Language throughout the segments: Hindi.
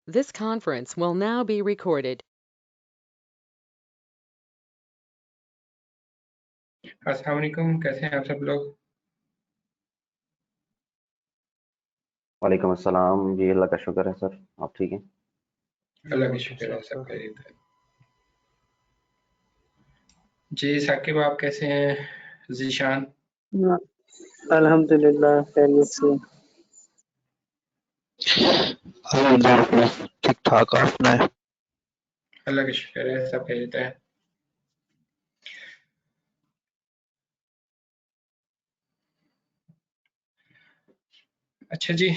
This conference will now be recorded. अस्सलाम वालेकुम, कैसे हैं आप सब लोग? वालेकुम अस्सलाम जी। अल्लाह का शुक्र है सर, आप ठीक हैं? अल्लाह का शुक्र है, सब खैरियत है जी। साकिब आप कैसे हैं? जीशान अल्हम्दुलिल्लाह खैरियत से। ठीक ठाक। आप सुनाए? अल्लाह का शुक्र है, सब खैरियत है। अच्छा जी,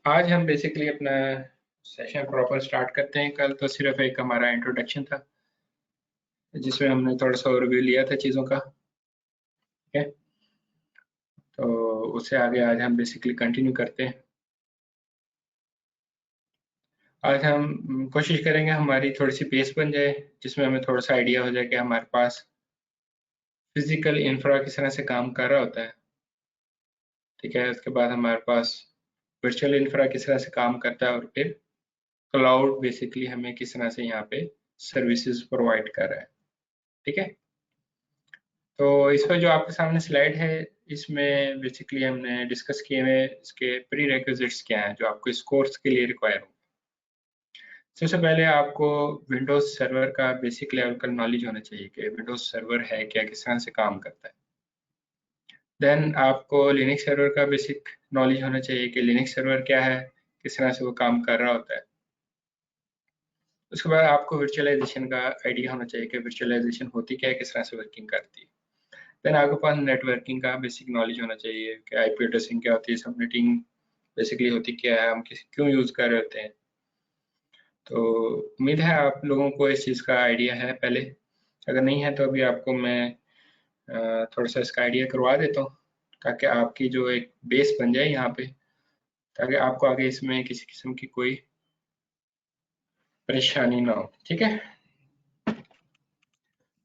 आज हम बेसिकली अपना सेशन प्रॉपर स्टार्ट करते हैं। कल तो सिर्फ एक हमारा इंट्रोडक्शन था जिसमें हमने थोड़ा सा ओवरव्यू लिया था चीज़ों का, ठीक है? तो उससे आगे आज हम बेसिकली कंटिन्यू करते हैं। आज हम कोशिश करेंगे हमारी थोड़ी सी बेस बन जाए जिसमें हमें थोड़ा सा आइडिया हो जाए कि हमारे पास फिजिकल इंफ्रा किस तरह से काम कर रहा होता है, ठीक है? उसके बाद हमारे पास वर्चुअल इंफ्रा किस तरह से काम करता है और फिर क्लाउड बेसिकली हमें किस तरह से यहाँ पे सर्विसेज प्रोवाइड कर रहा है, ठीक है? तो इस पर जो आपके सामने स्लाइड है इसमें बेसिकली हमने डिस्कस किए हुए इसके प्री रिक्विजिट्स क्या हैं जो आपको इस कोर्स के लिए रिक्वायर हो। सबसे पहले आपको विंडोज सर्वर का बेसिक लेवल का नॉलेज होना चाहिए कि विंडोज सर्वर है क्या, किस तरह से काम करता है। देन आपको लिनक्स सर्वर का बेसिक नॉलेज होना चाहिए कि लिनक्स सर्वर क्या है, किस तरह से वो काम कर रहा होता है। उसके बाद आपको वर्चुअलाइजेशन का आइडिया होना चाहिए कि वर्चुअलाइजेशन होती क्या है, किस तरह से वर्किंग करती है। देन आपके पास नेटवर्किंग का बेसिक नॉलेज होना चाहिए कि आईपी एड्रेसिंग क्या होती है, सबनेटिंग बेसिकली होती क्या है, हम क्यों यूज कर रहे होते हैं। तो उम्मीद है आप लोगों को इस चीज़ का आइडिया है पहले। अगर नहीं है तो अभी आपको मैं थोड़ा सा इसका आइडिया करवा देता हूँ ताकि आपकी जो एक बेस बन जाए यहाँ पे, ताकि आपको आगे इसमें किसी किस्म की कोई परेशानी ना हो, ठीक है?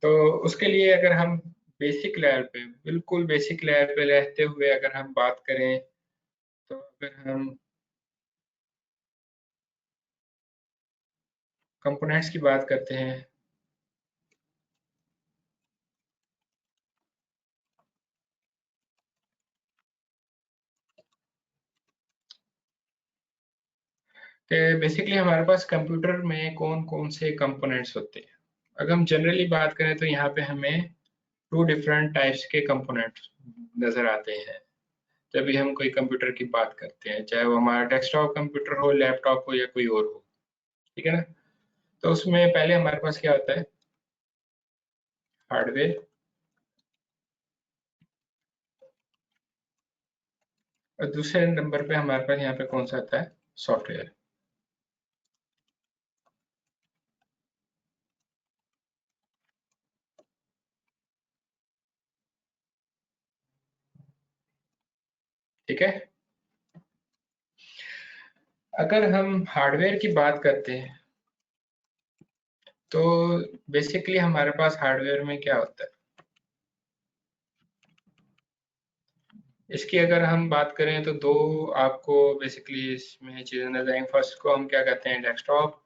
तो उसके लिए अगर हम बेसिक लेवल पे, बिल्कुल बेसिक लेवल पे रहते हुए अगर हम बात करें तो अगर हम कंपोनेंट्स की बात करते हैं कि बेसिकली हमारे पास कंप्यूटर में कौन कौन से कंपोनेंट्स होते हैं। अगर हम जनरली बात करें तो यहाँ पे हमें 2 डिफरेंट टाइप्स के कंपोनेंट्स नजर आते हैं जब भी हम कोई कंप्यूटर की बात करते हैं, चाहे वो हमारा डेस्कटॉप कंप्यूटर हो, लैपटॉप हो या कोई और हो, ठीक है ना? तो उसमें पहले हमारे पास क्या होता है, हार्डवेयर, और दूसरे नंबर पे हमारे पास यहाँ पे कौन सा आता है, सॉफ्टवेयर। ठीक है, अगर हम हार्डवेयर की बात करते हैं तो बेसिकली हमारे पास हार्डवेयर में क्या होता है, इसकी अगर हम बात करें तो दो आपको बेसिकली इसमें चीजें नजर आएंगी। फर्स्ट को हम क्या कहते हैं, डेस्कटॉप,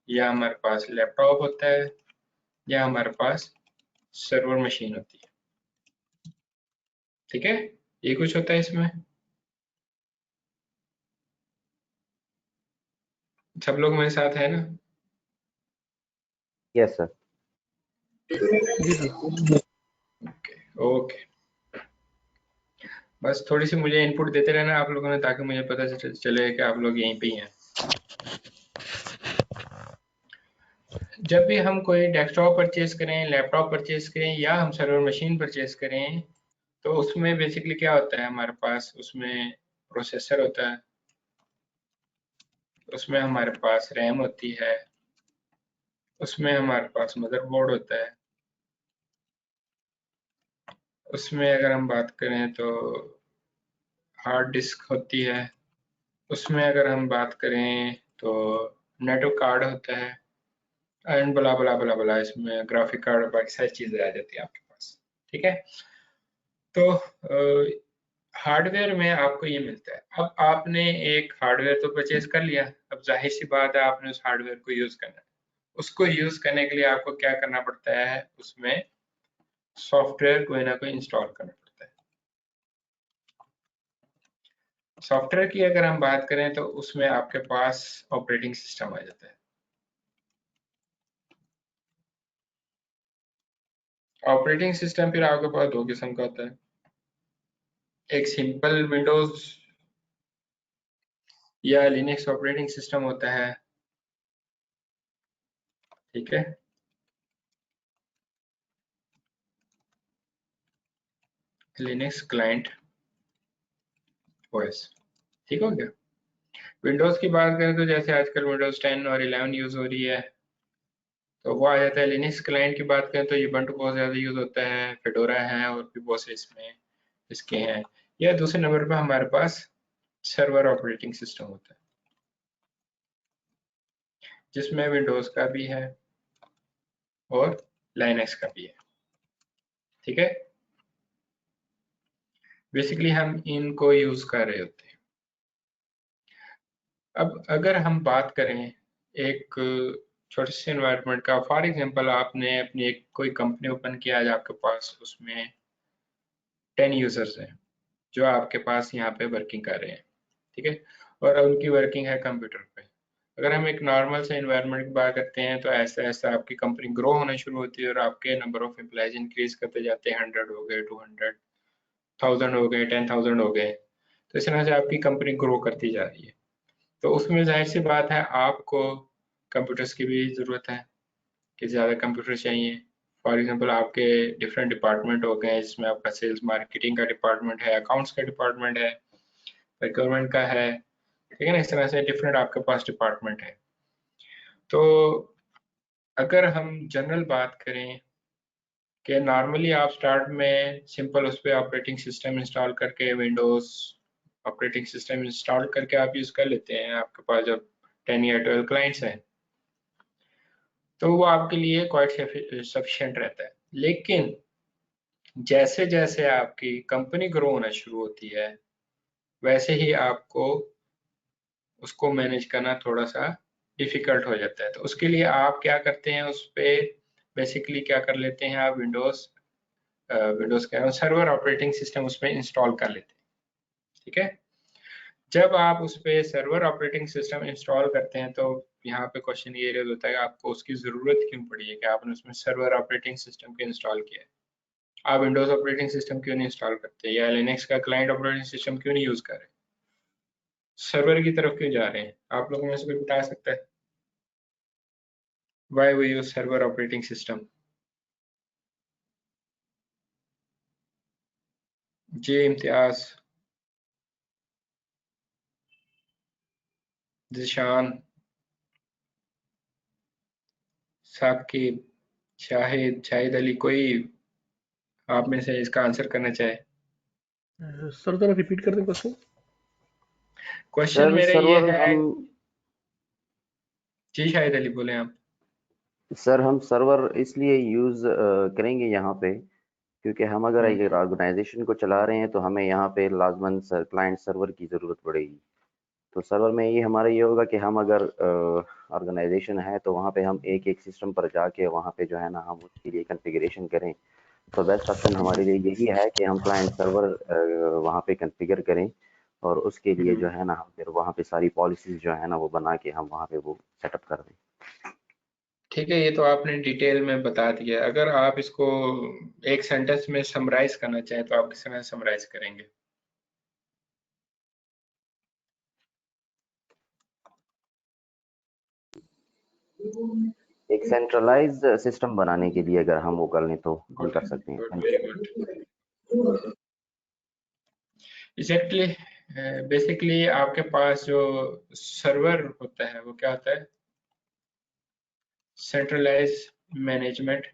या हमारे पास लैपटॉप होता है, या हमारे पास सर्वर मशीन होती है, ठीक है? ये कुछ होता है इसमें। सब लोग मेरे साथ है ना? Yes sir. ओके ओके, बस थोड़ी सी मुझे इनपुट देते रहना आप लोगों ने ताकि मुझे पता चले कि आप लोग यहीं पे ही हैं। जब भी हम कोई डेस्कटॉप परचेज करें, लैपटॉप परचेज करें या हम सर्वर मशीन परचेज करें तो उसमें बेसिकली क्या होता है, हमारे पास उसमें प्रोसेसर होता है, उसमें हमारे पास रैम होती है, उसमें हमारे पास मदरबोर्ड होता है, उसमें अगर हम बात करें तो हार्ड डिस्क होती है, उसमें अगर हम बात करें तो नेटवर्क कार्ड होता है, एंड बला बला बला बला, इसमें ग्राफिक कार्ड और बाकी सारी चीजें आ जाती है आपके पास, ठीक है? तो हार्डवेयर में आपको ये मिलता है। अब आपने एक हार्डवेयर तो परचेज कर लिया, अब जाहिर सी बात है आपने उस हार्डवेयर को यूज करना है। उसको यूज करने के लिए आपको क्या करना पड़ता है, उसमें सॉफ्टवेयर कोई ना कोई इंस्टॉल करना पड़ता है। सॉफ्टवेयर की अगर हम बात करें तो उसमें आपके पास ऑपरेटिंग सिस्टम आ जाता है। ऑपरेटिंग सिस्टम फिर आपके पास दो किस्म का होता है, एक सिंपल विंडोज या लिनक्स ऑपरेटिंग सिस्टम होता है, ठीक है। लिनक्स क्लाइंट ओएस, ठीक हो गया। विंडोज की बात करें तो जैसे आजकल विंडोज 10 और 11 यूज हो रही है तो वो आ जाता है। लिनक्स क्लाइंट की बात करें तो ubuntu बहुत ज्यादा यूज होता है, फेडोरा है और भी बहुत से इसमें इसके हैं। या दूसरे नंबर पर हमारे पास सर्वर ऑपरेटिंग सिस्टम होता है जिसमें विंडोज का भी है और लाइनक्स का भी है, ठीक है। बेसिकली हम इनको यूज कर रहे होते हैं। अब अगर हम बात करें एक छोटे से एनवायरनमेंट का, फॉर एग्जांपल आपने अपनी एक कोई कंपनी ओपन किया, आज आपके पास उसमें 10 यूजर्स हैं जो आपके पास यहाँ पे वर्किंग कर रहे हैं, ठीक है, और उनकी वर्किंग है कंप्यूटर पे। अगर हम एक नॉर्मल से एनवायरनमेंट की बात करते हैं तो ऐसा ऐसा आपकी कंपनी ग्रो होना शुरू होती है और आपके नंबर ऑफ एम्प्लॉयज इंक्रीज करते जाते हैं। 100 हो गए, 200, 1000 हो गए, 10,000 हो गए, तो इस तरह से आपकी कंपनी ग्रो करती जा रही है। तो उसमें जाहिर सी बात है आपको कंप्यूटर्स की भी ज़रूरत है कि ज़्यादा कंप्यूटर चाहिए। फॉर एग्जांपल आपके डिफरेंट डिपार्टमेंट हो गए जिसमें आपका सेल्स मार्केटिंग का डिपार्टमेंट है, अकाउंट्स का डिपार्टमेंट है, रिक्वायरमेंट का है, ठीक है ना। इस तरह से डिफरेंट आपके पास डिपार्टमेंट है। तो अगर हम जनरल बात करें कि नॉर्मली आप स्टार्ट में सिंपल उस पर ऑपरेटिंग सिस्टम इंस्टॉल करके, विंडोज ऑपरेटिंग सिस्टम इंस्टॉल करके आप यूज़ कर लेते हैं। आपके पास जब 10 या 12 क्लाइंट्स हैं तो वो आपके लिए क्वाइट सफिशिएंट रहता है। लेकिन जैसे जैसे आपकी कंपनी ग्रो होना शुरू होती है वैसे ही आपको उसको मैनेज करना थोड़ा सा डिफिकल्ट हो जाता है। तो उसके लिए आप क्या करते हैं, उस पे बेसिकली क्या कर लेते हैं, आप विंडोज कह रहा हूँ, सर्वर ऑपरेटिंग सिस्टम उसमें इंस्टॉल कर लेते हैं, ठीक है। जब आप उस पे सर्वर ऑपरेटिंग सिस्टम इंस्टॉल करते हैं तो यहाँ पे क्वेश्चन ये रेज होता है कि आपको उसकी ज़रूरत क्यों पड़ी है कि आपने उसमें सर्वर ऑपरेटिंग सिस्टम को इंस्टॉल किया है। आप विंडोज ऑपरेटिंग सिस्टम क्यों नहीं इंस्टॉल करते, या लिनक्स का क्लाइंट ऑपरेटिंग सिस्टम क्यों नहीं यूज कर रहे, सर्वर की तरफ क्यों जा रहे हैं? आप लोगों में से कोई बता सकता है why we use server operating system? जी इम्तियाज, जिशान, साकिब, शाहिद अली, कोई आप में से इसका आंसर करना चाहे? सर जरा रिपीट कर दें क्वेश्चन। क्वेश्चन सर मेरा ये सर्वर है, जी शाहिद अली बोले आप। हम सर्वर इसलिए यूज करेंगे यहाँ पे क्योंकि हम अगर एक ऑर्गेनाइजेशन को चला रहे हैं तो हमें यहाँ पे लाजमन क्लाइंट सर्वर की ज़रूरत पड़ेगी। तो सर्वर में ये हमारा ये होगा कि हम अगर ऑर्गेनाइजेशन है तो वहाँ पे हम एक एक सिस्टम पर जाके वहाँ पे जो है ना हम उसके लिए कॉन्फ़िगरेशन करें। तो बेस्ट ऑप्शन हमारे लिए यही है कि हम क्लाइंट सर्वर वहाँ पे कॉन्फ़िगर करें और उसके लिए जो है ना हम फिर वहाँ पे सारी पॉलिसीज जो है ना वो बना के हम वहाँ पे वो सेटअप कर दें। ठीक है, ये तो आपने डिटेल में बता दिया। अगर आप इसको एक सेंटेंस में समराइज करना चाहें तो आप किस तरह समराइज करेंगे? एक सेंट्रलाइज सिस्टम बनाने के लिए अगर हम वो कर लें तो हम गुड कर सकते गुड, हैं। Very good. एग्जैक्टली, बेसिकली आपके पास जो सर्वर होता है वो क्या होता है, सेंट्रलाइज मैनेजमेंट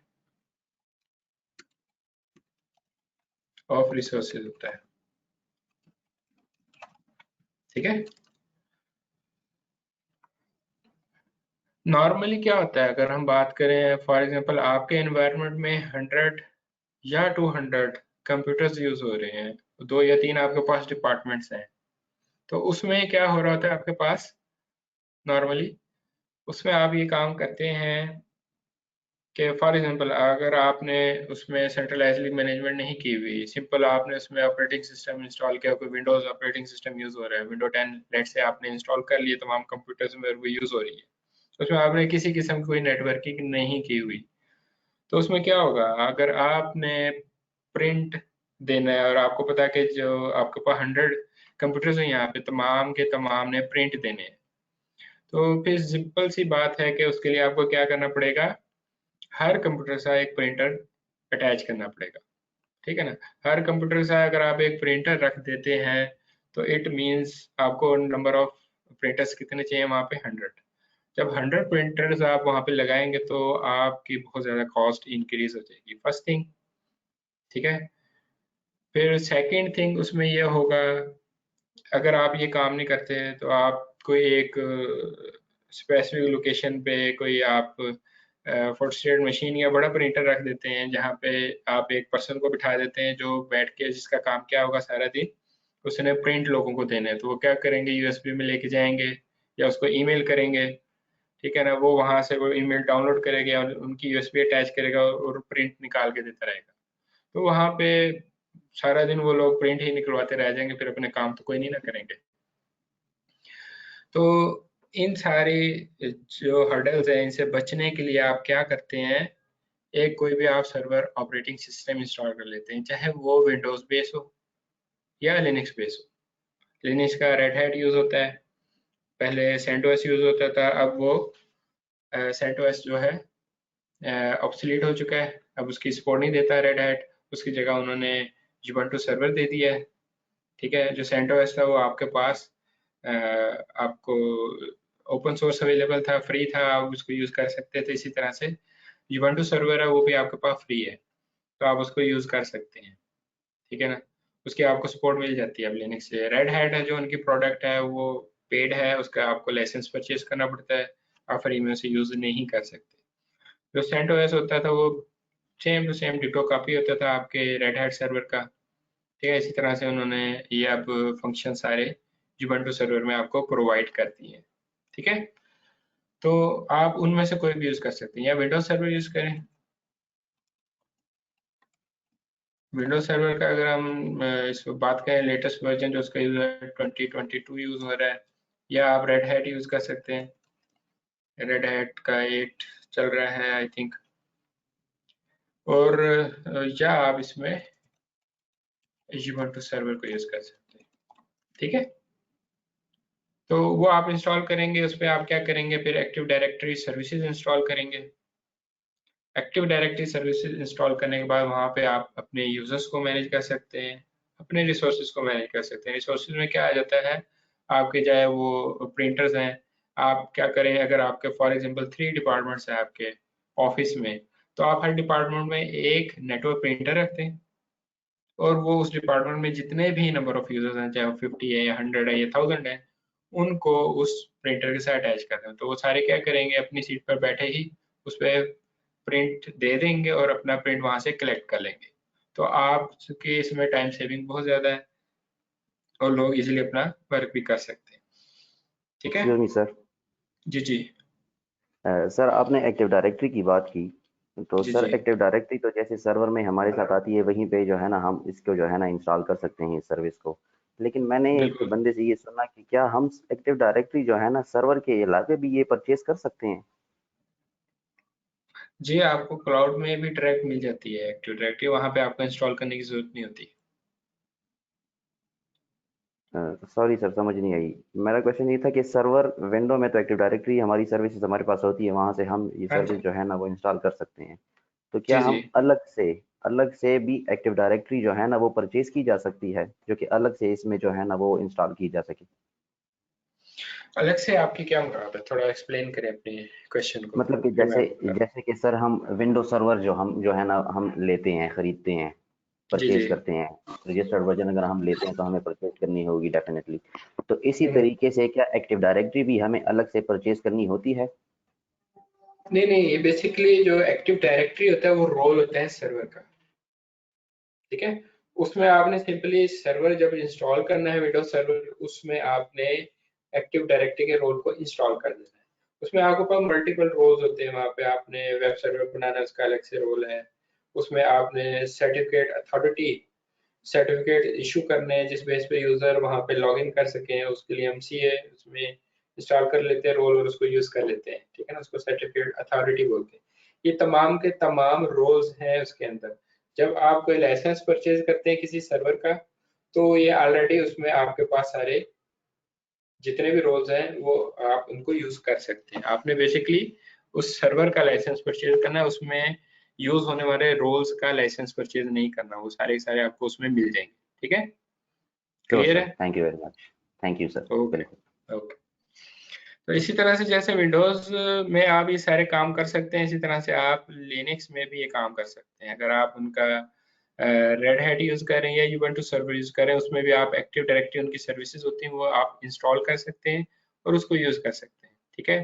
ऑफ रिसोर्सेज होता है, ठीक है। नॉर्मली क्या होता है, अगर हम बात करें फॉर एग्जांपल आपके एनवायरनमेंट में 100 या 200 कंप्यूटर्स यूज हो रहे हैं, 2 या 3 आपके पास डिपार्टमेंट्स हैं, तो उसमें क्या हो रहा होता है, आपके पास नॉर्मली। उसमें आप ये काम करते हैं कि फॉर एग्जांपल अगर आपने उसमें सेंट्रलाइज्ड मैनेजमेंट नहीं की हुई, सिंपल आपने उसमें ऑपरेटिंग सिस्टम इंस्टॉल किया, कोई विंडोज ऑपरेटिंग सिस्टम यूज हो रहा है, विंडो 10 लेट से आपने इंस्टॉल कर लिए, तमाम कंप्यूटर्स में वो यूज हो रही है, उसमें आपने किसी किस्म की कोई नेटवर्किंग नहीं की हुई, तो उसमें क्या होगा, अगर आपने प्रिंट देना है और आपको पता है कि जो आपके पास 100 कंप्यूटर्स हैं यहाँ पे, तमाम के तमाम ने प्रिंट देने हैं, तो फिर सिंपल सी बात है कि उसके लिए आपको क्या करना पड़ेगा, हर कंप्यूटर से एक प्रिंटर अटैच करना पड़ेगा, ठीक है ना। हर कंप्यूटर से अगर आप एक प्रिंटर रख देते हैं तो इट मींस आपको नंबर ऑफ प्रिंटर्स कितने चाहिए वहाँ पे, 100। जब 100 प्रिंटर्स आप वहाँ पे लगाएंगे तो आपकी बहुत ज़्यादा कॉस्ट इंक्रीज हो जाएगी, फर्स्ट थिंग, ठीक है। फिर सेकंड थिंग उसमें ये होगा, अगर आप ये काम नहीं करते तो आप कोई एक स्पेसिफिक लोकेशन पे कोई आप फोटोस्टेट मशीन या बड़ा प्रिंटर रख देते हैं, जहाँ पे आप एक पर्सन को बिठा देते हैं जो बैठ के, जिसका काम क्या होगा सारा दिन, उसने प्रिंट लोगों को देने हैं, तो वो क्या करेंगे, यूएसबी में लेके जाएंगे या उसको ईमेल करेंगे, ठीक है ना, वो वहां से वो ईमेल डाउनलोड करेगा और उनकी यूएसबी अटैच करेगा और प्रिंट निकाल के देता रहेगा, तो वहां पे सारा दिन वो लोग प्रिंट ही निकलवाते रह जाएंगे, फिर अपने काम तो कोई नहीं ना करेंगे। तो इन सारी जो हर्डल्स हैं, इनसे बचने के लिए आप क्या करते हैं, एक कोई भी आप सर्वर ऑपरेटिंग सिस्टम इंस्टॉल कर लेते हैं, चाहे वो विंडोज बेस हो या लिनक्स बेस हो। लिनक्स का रेड हैट यूज होता है, पहले सेंटोस यूज होता था, अब वो सेंटोस जो है ऑब्सोलीट हो चुका है, अब उसकी सपोर्ट नहीं देता रेड हैट, उसकी जगह उन्होंने जुबंटू सर्वर दे दिया है, ठीक है। जो सेंटोस था वो आपके पास आपको ओपन सोर्स अवेलेबल था, फ्री था, आप उसको यूज कर सकते थे, इसी तरह से जुबंटू सर्वर है वो भी आपके पास फ्री है, तो आप उसको यूज कर सकते हैं, ठीक है ना। उसकी आपको सपोर्ट मिल जाती है अब लिनक्स से। रेड हैट है जो उनकी प्रोडक्ट है वो पेड है, उसका आपको लाइसेंस परचेज करना पड़ता है, आप फ्री में उसे यूज नहीं कर सकते। जो सेंटोस होता था वो same to same ditto copy होता था आपके रेड हैट सर्वर का, ठीक है। इसी तरह से उन्होंने ये अब फंक्शन सारे जुबंटू सर्वर में आपको प्रोवाइड कर दिए हैं, ठीक है। तो आप उनमें से कोई भी यूज कर सकते हैं, या विंडोज सर्वर यूज करें। विंडोज सर्वर का अगर हम इस पर बात करें, लेटेस्ट वर्जन जो उसका यूज है 2022 यूज हो रहा है, या आप रेड हैट यूज कर सकते हैं, रेड हैट का 8 चल रहा है आई थिंक, और या आप इसमें जुबंटू सर्वर को यूज कर सकते हैं, ठीक है। तो वो आप इंस्टॉल करेंगे, उस पर आप क्या करेंगे, फिर एक्टिव डायरेक्टरी सर्विसेज इंस्टॉल करेंगे। एक्टिव डायरेक्टरी सर्विसेज इंस्टॉल करने के बाद वहाँ पे आप अपने यूजर्स को मैनेज कर सकते हैं, अपने रिसोर्सेज को मैनेज कर सकते हैं। रिसोर्सेज में क्या आ जाता है, आपके चाहे वो प्रिंटर्स हैं, आप क्या करें, अगर आपके फॉर एग्जांपल 3 डिपार्टमेंट्स हैं आपके ऑफिस में, तो आप हर डिपार्टमेंट में एक नेटवर्क प्रिंटर रखते हैं, और वो उस डिपार्टमेंट में जितने भी नंबर ऑफ यूजर्स हैं, चाहे वो 50 है या 100 है या 1000 है, उनको उस प्रिंटर के साथ अटैच कर दें, तो वो सारे क्या करेंगे, अपनी सीट पर बैठे ही उस पर प्रिंट दे देंगे और अपना प्रिंट वहां से कलेक्ट कर लेंगे। तो आपके इसमें टाइम सेविंग बहुत ज्यादा है और लोग इजीली अपना वर्क भी कर सकते हैं, ठीक है। Excuse me sir. जी जी। सर आपने एक्टिव डायरेक्टरी की बात की, तो जी सर जी एक्टिव डायरेक्टरी तो जैसे सर्वर में हमारे साथ आती है, वहीं पे जो है ना हम इसको जो है ना इंस्टॉल कर सकते हैं इस सर्विस को। लेकिन मैंने एक बिल्कुल। बंदे से ये सुना कि क्या हम एक्टिव डायरेक्टरी जो है ना सर्वर के अलावा भी ये परचेज कर सकते हैं? जी, आपको क्लाउड में भी डायरेक्ट मिल जाती है एक्टिव डायरेक्टरी, वहां पे आपको इंस्टॉल करने की जरूरत नहीं होती। सॉरी सर, समझ नहीं आई। मेरा क्वेश्चन ये था कि सर्वर विंडो में तो एक्टिव डायरेक्टरी हमारी सर्विसेज हमारे पास होती है, वहां से हम ये हाँ सर्विस जी। जो है ना वो इंस्टॉल कर सकते हैं। तो क्या जी जी। हम अलग से भी एक्टिव डायरेक्टरी जो है ना वो परचेज की जा सकती है, जो कि अलग से इसमें जो है ना वो इंस्टॉल की जा सके? अलग से आपकी क्या मुराद है, थोड़ा एक्सप्लेन करें अपने क्वेश्चन को, मतलब कि फिर मैं जैसे आपको बताता जैसे कि सर हम विंडो सर्वर जो है ना हम लेते हैं, खरीदते हैं, हूँ। जी परचेज जी। करते हैं। रजिस्टर्ड वर्जन अगर हम लेते हैं तो हमें परचेज करनी होगी डेफिनेटली। तो इसी हम्म। तरीके से क्या एक्टिव डायरेक्टरी भी हमें अलग से परचेज करनी होती है? नहीं नहीं, ये बेसिकली जो एक्टिव डायरेक्टरी होता है वो रोल होता है सर्वर का, ठीक है। उसमें आपने सिंपली सर्वर जब इंस्टॉल करना है विंडोज सर्वर, उसमें आपने एक्टिव डायरेक्टरी के रोल को इंस्टॉल कर देना है। उसमें आपके पास मल्टीपल रोल्स होते हैं, वहाँ पे आपने वेब सर्वर बनाना, उसका अलग से रोल है। उसमें आपने सर्टिफिकेट अथॉरिटी सर्टिफिकेट इशू करने हैं जिस बेस पे यूजर वहाँ पे लॉग इन कर सके, उसके लिए MCA उसमें इंस्टॉल कर लेते हैं रोल और उसको यूज कर लेते हैं, ठीक है ना, उसको सर्टिफिकेट अथॉरिटी बोलते हैं। ये तमाम के तमाम रोल्स हैं उसके अंदर। जब आप कोई लाइसेंस परचेज करते हैं किसी सर्वर का, तो ये ऑलरेडी उसमें आपके पास सारे जितने भी रोल्स हैं वो आप उनको यूज कर सकते हैं। आपने बेसिकली उस सर्वर का लाइसेंस परचेज करना है, उसमें यूज होने वाले रोल्स का लाइसेंस परचेज नहीं करना, वो सारे के सारे आपको उसमें मिल जाएंगे, ठीक है, श्योर क्लियर सर, है? Thank you very much. Thank you sir, okay बिल्कुल। ओके। तो इसी तरह से जैसे विंडोज में आप ये सारे काम कर सकते हैं, इसी तरह से आप लिनक्स में भी ये काम कर सकते हैं। अगर आप उनका रेड हैट यूज कर रहे हैं या यूबंटू सर्वर यूज कर रहे हैं, उसमें भी आप एक्टिव डायरेक्टरी उनकी सर्विसेज होती हैं वो आप इंस्टॉल कर सकते हैं और उसको यूज कर सकते हैं, ठीक है।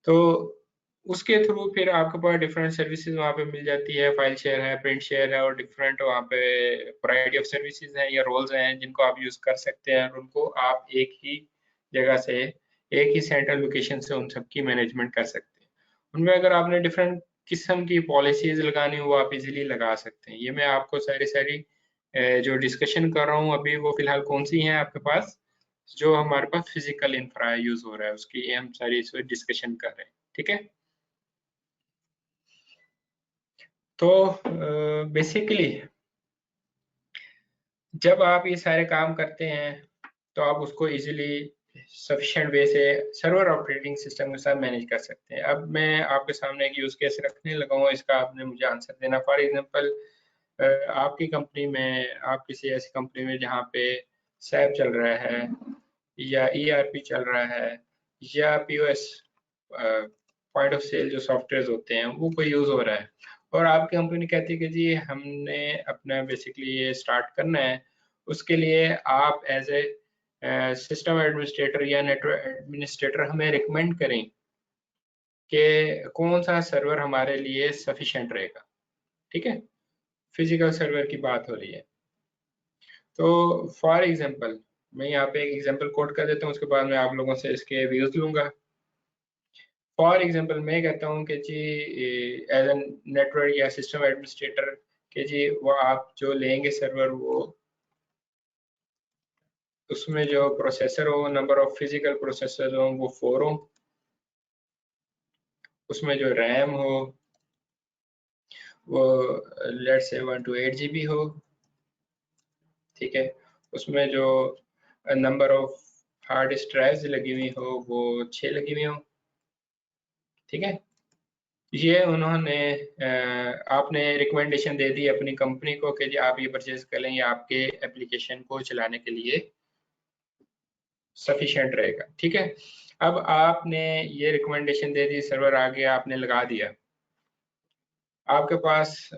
तो उसके थ्रू फिर आपके पास डिफरेंट सर्विसेज वहाँ पे मिल जाती है, फाइल शेयर है, प्रिंट शेयर है और डिफरेंट वहाँ पे वैरायटी ऑफ सर्विसेज हैं या रोल्स हैं जिनको आप यूज कर सकते हैं और उनको आप एक ही जगह से, एक ही सेंट्रल लोकेशन से उन सबकी मैनेजमेंट कर सकते हैं। उनमें अगर आपने डिफरेंट किस्म की पॉलिसीज लगानी हो वो आप इजीली लगा सकते हैं। ये मैं आपको सारी सारी जो डिस्कशन कर रहा हूँ अभी वो फिलहाल कौन सी हैं आपके पास, जो हमारे पास फिजिकल इंफ्रा यूज हो रहा है उसकी हम सारी इस डिस्कशन कर रहे हैं, ठीक है। तो बेसिकली जब आप ये सारे काम करते हैं तो आप उसको इजीली सफिशिएंट वे से सर्वर ऑपरेटिंग सिस्टम के साथ मैनेज कर सकते हैं। अब मैं आपके सामने एक यूज केस रखने लगा हूँ, इसका आपने मुझे आंसर देना। फॉर एग्जांपल आपकी कंपनी में, आप किसी ऐसी कंपनी में जहाँ पे सैप चल रहा है या ERP चल रहा है या POS पॉइंट ऑफ सेल जो सॉफ्टवेयर होते हैं वो कोई यूज हो रहा है और आपकी कंपनी कहती है कि जी हमने अपना बेसिकली ये स्टार्ट करना है, उसके लिए आप एज ए सिस्टम एडमिनिस्ट्रेटर या नेटवर्क एडमिनिस्ट्रेटर हमें रिकमेंड करें कि कौन सा सर्वर हमारे लिए सफिशिएंट रहेगा, ठीक है। फिजिकल सर्वर की बात हो रही है। तो फॉर एग्जांपल मैं यहाँ पे एक एग्जांपल कोट कर देता हूँ, उसके बाद मैं आप लोगों से इसके व्यूज लूंगा। फॉर एग्जांपल मैं कहता हूँ कि जी एज एन नेटवर्क या सिस्टम एडमिनिस्ट्रेटर कि जी वो आप जो लेंगे सर्वर, वो उसमें जो प्रोसेसर हो, नंबर ऑफ फिजिकल प्रोसेसर हो वो 4 हो, उसमें जो रैम हो वो लेट्स से 1 to 8 GB हो, ठीक है। उसमें जो number of hard disk drives लगी हुई हो वो 6 लगी हुई हो, ठीक है। ये उन्होंने आपने रिकमेंडेशन दे दी अपनी कंपनी को कि जी आप ये परचेज कर लें, ये आपके एप्लीकेशन को चलाने के लिए सफिशिएंट रहेगा, ठीक है। अब आपने ये रिकमेंडेशन दे दी, सर्वर आ गया, आपने लगा दिया, आपके पास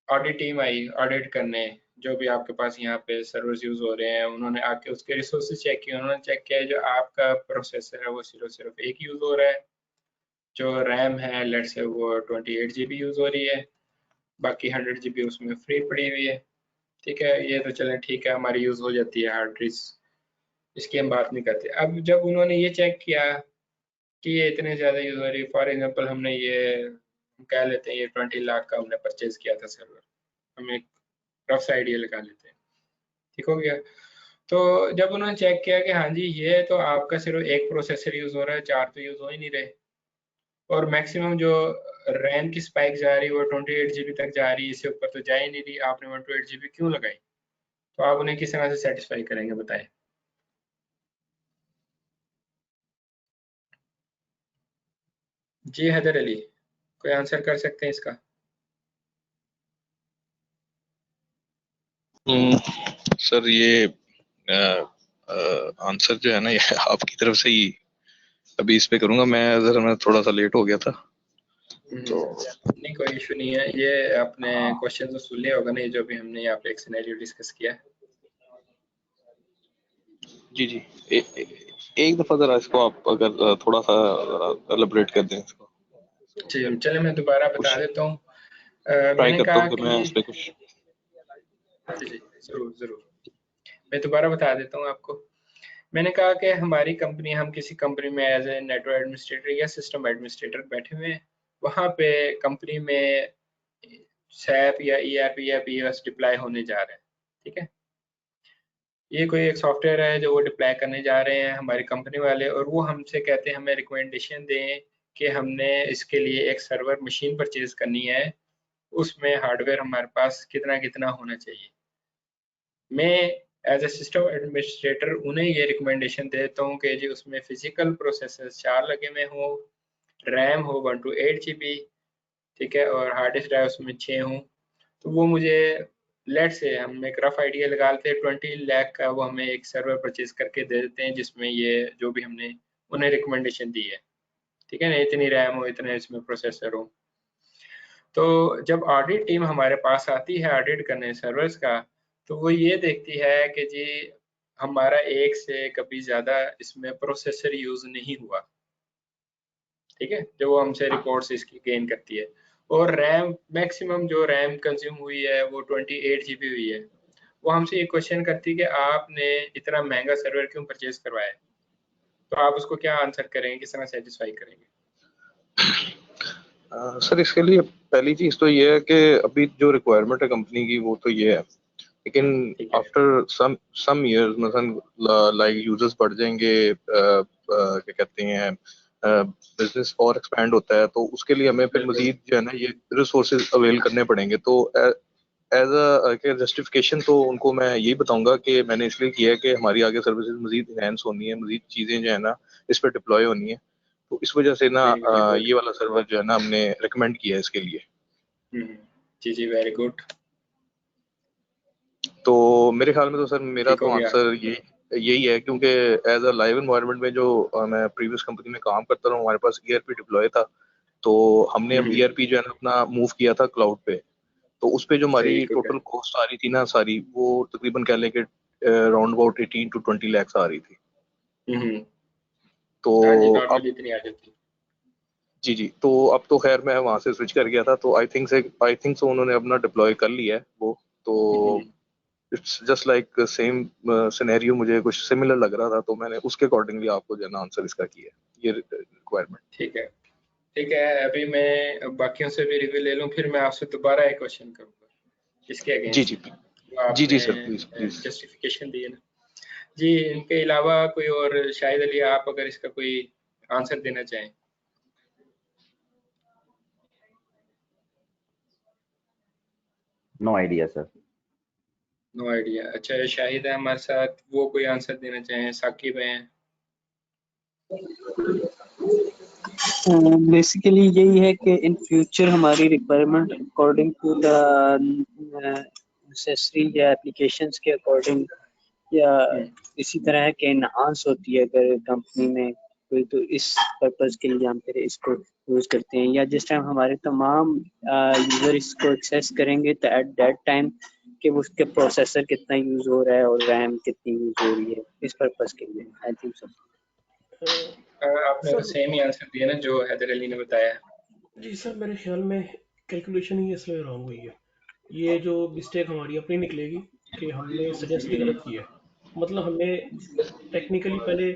ऑडिट टीम आई ऑडिट करने, जो भी आपके पास यहाँ पे सर्वर्स यूज हो रहे हैं, उन्होंने आके उसके रिसोर्सेज चेक किए, उन्होंने चेक किया जो आपका प्रोसेसर है वो सिर्फ एक यूज हो रहा है, जो रैम है लेट से वो 28 GB यूज हो रही है, बाकी 100 GB उसमें फ्री पड़ी हुई है, ठीक है। ये तो चलें ठीक है, हमारी यूज हो जाती है हार्ड डिस्क, इसकी हम बात नहीं करते। अब जब उन्होंने ये चेक किया कि ये इतने ज़्यादा यूज हो रही है, फॉर एग्जांपल हमने ये कह लेते हैं ये 20 लाख का हमने परचेज किया था सर्वर, हम एक रफ आइडिया लगा लेते हैं, ठीक हो गया। तो जब उन्होंने चेक किया कि हाँ जी ये तो आपका सिर्फ एक प्रोसेसर यूज हो रहा है, 4 तो यूज हो ही नहीं रहे, और मैक्सिमम जो रैम की स्पाइक जा रही है वो 28 GB तक जा रही है, इससे ऊपर तो जा ही नहीं रही, आपने 128 GB क्यों लगाई? तो आप उन्हें किस तरह से सेटिस्फाई करेंगे बताएं। जी हैदर अली, कोई आंसर कर सकते हैं इसका? सर ये आंसर जो है ना ये आपकी तरफ से ही अभी इस पे करूंगा मैं थोड़ा सा लेट हो गया था तो नहीं कोई इशू नहीं है, ये आपने क्वेश्चन तो सुन लिया होगा नहीं जो भी हमने यहाँ पे एक सिनेरियो डिस्कस किया है। जी जी एक दफा जरा इसको आप अगर थोड़ा सा एलिब्रेट कर दें इसको। जी चले मैं दोबारा बता देता हूँ। ट्राई मैंने करता कहा हूँ कि मैं इस पे कुछ जी जरूर जरूर मैं दोबारा बता देता हूँ आपको। मैंने कहा कि हमारी कंपनी, हम किसी कंपनी में एज ए नेटवर्क एडमिनिस्ट्रेटर या सिस्टम एडमिनिस्ट्रेटर बैठे हुए हैं, वहाँ पे कंपनी में सैप या ईआरपी या पीओएस डिप्लॉय होने जा रहे हैं। ठीक है, ये कोई एक सॉफ्टवेयर है जो वो डिप्लॉय करने जा रहे हैं हमारी कंपनी वाले, और वो हमसे कहते हैं हमें रिकमेंडेशन दें कि हमने इसके लिए एक सर्वर मशीन परचेज करनी है, उसमें हार्डवेयर हमारे पास कितना कितना होना चाहिए। मैं एज ए सिस्टम एडमिनिस्ट्रेटर उन्हें ये रिकमेंडेशन देता हूँ कि जी उसमें फिजिकल प्रोसेसर 4 लगे हुए हों, रैम हो 128 GB, ठीक है, और हार्ड डिस्क ड्राइव उसमें 6 हों। तो वो मुझे, लेट से हम एक रफ आइडिया लगा लेते हैं 20 लाख का, वो हमें एक सर्वर परचेज करके दे देते हैं जिसमें ये जो भी हमने उन्हें रिकमेंडेशन दी है, ठीक है ना, इतनी रैम हो, इतने इसमें प्रोसेसर हो। तो जब ऑडिट टीम हमारे पास आती है ऑडिट करने सर्वर्स का, तो वो ये देखती है कि जी हमारा एक से कभी ज़्यादा इसमें प्रोसेसर यूज़ नहीं हुआ, ठीक है, जो वो हमसे रिपोर्ट्स इसकी गेन करती है। और रैम, मैक्सिमम जो रैम कंज्यूम हुई है वो 28 GB हुई है। वो हमसे ये क्वेश्चन करती है कि आपने इतना महंगा सर्वर क्यों परचेज करवाया है? तो आप उसको क्या आंसर करेंगे, किस तरह सेटिस्फाई करेंगे? सर इसके लिए पहली चीज तो ये है कि अभी जो रिक्वायरमेंट है कंपनी की वो तो ये है, लेकिन ठीक है। आफ्टर सम इयर्स मतलब लाइक यूजर्स बढ़ जाएंगे, क्या कहते हैं, बिजनेस और एक्सपैंड होता है, तो उसके लिए हमें फिर बिल्कुल। मजीद जो है ना ये रिसोर्सेज अवेल करने पड़ेंगे। तो एज अ जस्टिफिकेशन तो उनको मैं यही बताऊंगा कि मैंने इसलिए किया है कि हमारी आगे सर्विसेज मजीद इनहेंस होनी है, मजीद चीजें जो है ना इस पर डिप्लॉय होनी है, तो इस वजह से ना वेरी वेरी गुड। ये वाला सर्वर जो है ना हमने रिकमेंड किया है इसके लिए। जी जी, वेरी गुड। तो मेरे ख्याल में तो सर मेरा ठीक तो हो गया। आंसर यही है, क्योंकि एज अ लाइव एनवायरनमेंट में जो मैं प्रीवियस कंपनी में काम करता रहा हूँ, हमारे पास ईआरपी डिप्लॉय था, तो हमने अब ईआरपी जो है ना अपना मूव किया था क्लाउड पे। तो उस पे जो सही, हमारी गुड है। टोटल कॉस्ट आ रही थी ना सारी, वो तकरीबन कह लें कि अराउंड अबाउट 18 to 20 lakhs आ रही थी। हम्म। तो हाँ जी, अब नॉर्मली इतनी आ जाती जी जी, तो अब तो खैर मैं वहां से स्विच कर गया था, तो आई थिंक सो उन्होंने अपना डिप्लॉय कर लिया है वो। तो है। It's just like same scenario, मुझे कुछ सिमिलर लग रहा था, तो मैंने उसके अकॉर्डिंगली आपको जो है ना आंसर इसका किया है, ये रिक्वायरमेंट। ठीक है। ठीक है, अभी मैं बाकियों से भी रिव्यू ले लूँ, फिर मैं आपसे दोबारा एक क्वेश्चन करूँगा इसके जी अगेंस्ट जी जो जी जी आपने सर, प्लीज प्लीज। जस्टिफिकेशन दी है ना। जी, इनके अलावा कोई और, शायद अली आप अगर इसका कोई आंसर देना चाहें। No idea sir. No idea. अच्छा, शाहिद है हमारे साथ, वो कोई आंसर देना चाहें? साकिब हैं? बेसिकली यही है कि इन फ्यूचर हमारी requirement according to the necessary या एप्लीकेशंस के अकॉर्डिंग या इसी तरह के इनहांस होती है अगर कंपनी में कोई, तो इस पर्पस के लिए हम फिर इसको यूज़ करते हैं, या जिस टाइम हमारे तमाम यूज़र इसको एक्सेस करेंगे तो एट दैट टाइम कि उसके प्रोसेसर कितना यूज़ हो रहा है और रैम कितनी यूज़ हो रही है, इस पर्पस के लिए आई थिंक सो। आपने तो सर सेम ही आंसर दिया ना जो हैदर अली ने बताया। जी सर, मेरे ख्याल में कैलकुलेशन ही इसलिए रॉन्ग हुई है। ये जो मिस्टेक हमारी अपनी निकलेगी कि हमने सजेस्ट ही गलत किया है। मतलब हमें टेक्निकली पहले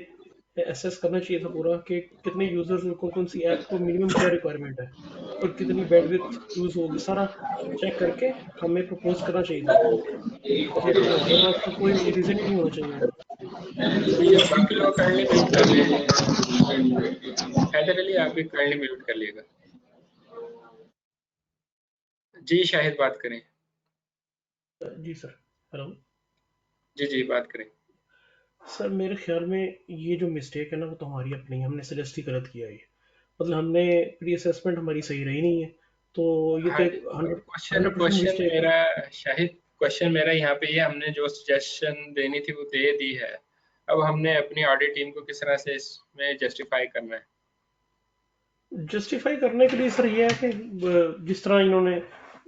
एसेस करना चाहिए था पूरा कि कितने यूजर्स और कौन कौन सी ऐप को मिनिमम क्या रिक्वायरमेंट है और कितनी बैंडविड्थ यूज होगी, सारा चेक करके हमें प्रपोज करना चाहिए था। फिर हमारे पास तो कोई रीजन ही नहीं होना चाहिए। ये बाकी लोग काइंडली म्यूट कर लें। हैदर अली, आप भी काइंडली म्यूट कर लिएगा। जी शाहिद, बात करें। जी सर। हेलो जी जी, बात करें। सर, मेरे ख्याल में ये जो मिस्टेक है ना वो तो हमारी अपनी है, हमने सजेस्ट ही गलत किया है ये। मतलब हमने प्री असेसमेंट हमारी सही रही नहीं है, तो ये तो हाँ जी, एक हंड्रेड क्वेश्चन 100% क्वेश्चन मिस्टेक है। मेरा, शाहिद क्वेश्चन मेरा यहाँ पे ये, हमने जो सजेशन देनी थी वो दे दी है। अब हमने अपनी ऑडिट टीम को किस तरह से इसमें जस्टिफाई करना है? जस्टिफाई करने के लिए सर ये है कि जिस तरह इन्होंने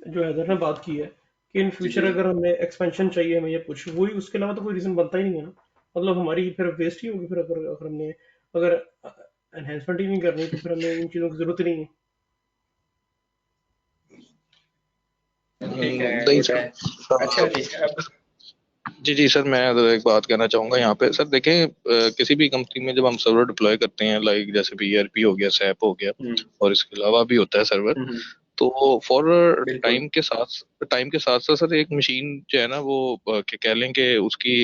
जो हैदर ने बात की है कि इन जी फ्यूचर जी। अगर हमें एक्सपेंशन चाहिए, हमें ये कुछ वही, उसके अलावा तो कोई रीज़न बनता ही नहीं है ना। मतलब हमारी फिर वेस्ट ही होगी फिर, अगर हमने अगर एनहेंसमेंट ही नहीं करनी तो फिर हमें इन चीज़ों की ज़रूरत ही नहीं है। ठीक है, नहीं गुड है। सर, अच्छा जी, अब जी सर, मैं एक बात कहना चाहूँगा यहाँ पे सर। देखें, किसी भी कंपनी में जब हम सर्वर डिप्लॉय करते हैं, लाइक जैसे भी ERP हो गया, SAP हो गया, और इसके अलावा भी होता है सर्वर, तो फॉर बिल्कुल टाइम के साथ साथ सर एक मशीन जो है ना वो कह लें कि उसकी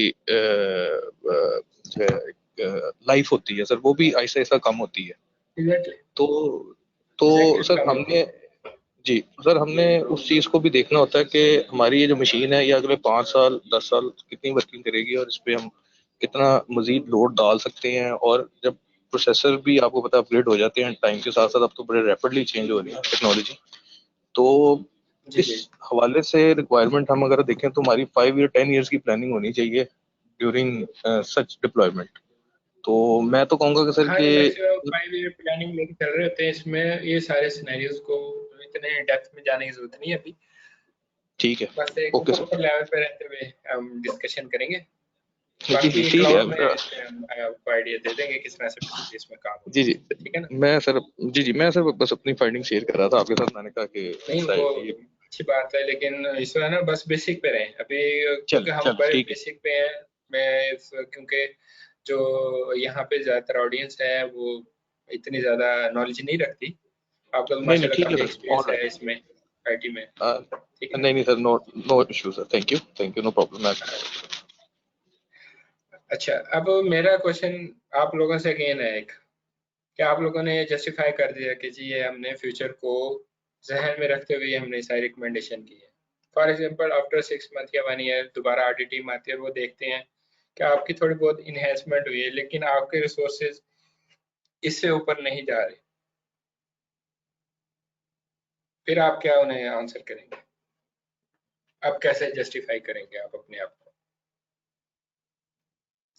लाइफ होती है सर, वो भी आहिस्ता आहिस्ता कम होती है। एग्जैक्टली तो सर कम होती हमने जी सर हमने उस चीज को भी देखना होता है कि हमारी ये जो मशीन है ये अगले 5 साल 10 साल कितनी वर्किंग करेगी, और इस पे हम कितना मजीद लोड डाल सकते हैं। और जब प्रोसेसर भी आपको पता है अपग्रेड हो जाते हैं टाइम के साथ साथ, अब तो बड़े रैपिडली चेंज हो रही है टेक्नोलॉजी। तो जी इस जी हवाले से रिक्वायरमेंट हम अगर देखें तो हमारी 5 ईयर 10 ईयर्स की प्लानिंग होनी चाहिए ड्यूरिंग सच डिप्लॉयमेंट। तो मैं तो कहूँगा कि सर हाँ, कि ये मैक्सिमम 5 ईयर प्लानिंग लेके चल रहे होते हैं। इसमें ये सारे सिनेरियोज को इतने डेप्थ में जाने की जरूरत नहीं है अभी। ठीक है। बस एक ओके ऊपर सर। लेवल पे रहते हुए हम डिस्कशन करेंगे। जी बाकी ठीक क्लाउड में है। इस पे हम आपको आइडिया दे देंगे किस तरह से बेसिकली इसमें काम होगा। जी ठीक है ना? मैं सर बस अपनी फाइंडिंग शेयर कर रहा था आपके साथ। मैंने कहा कि नहीं, वो ये अच्छी बात है, लेकिन इस तरह ना बस बेसिक पे रहें अभी, चल क्योंकि हम चल बड़े ठीक है। बेसिक पे हैं। क्योंकि जो यहाँ पे ज़्यादातर ऑडियंस है वो इतनी ज़्यादा नॉलेज नहीं रखती। आपका तो नहीं माशाल्लाह ठीक है काफ़ी सर, ऑल एक्सपीरियंस है राइट। इसमें, आईटी में। ठीक है ना? नहीं sir, no no issue sir, thank you, no problem. अच्छा, अब मेरा क्वेश्चन आप लोगों से अगेन है एक, क्या आप लोगों ने जस्टिफाई कर दिया कि जी ये हमने फ्यूचर को जहन में रखते हुए हमने सारी रिकमेंडेशन की है। फॉर एग्जांपल आफ्टर 6 मंथ या 1 ईयर दोबारा ऑडिट टीम आती है और वो देखते हैं कि आपकी थोड़ी बहुत इन्हेंसमेंट हुई है, लेकिन आपके रिसोर्सेज इससे ऊपर नहीं जा रहे, फिर आप क्या उन्हें आंसर करेंगे? आप कैसे जस्टिफाई करेंगे आप अपने आप को?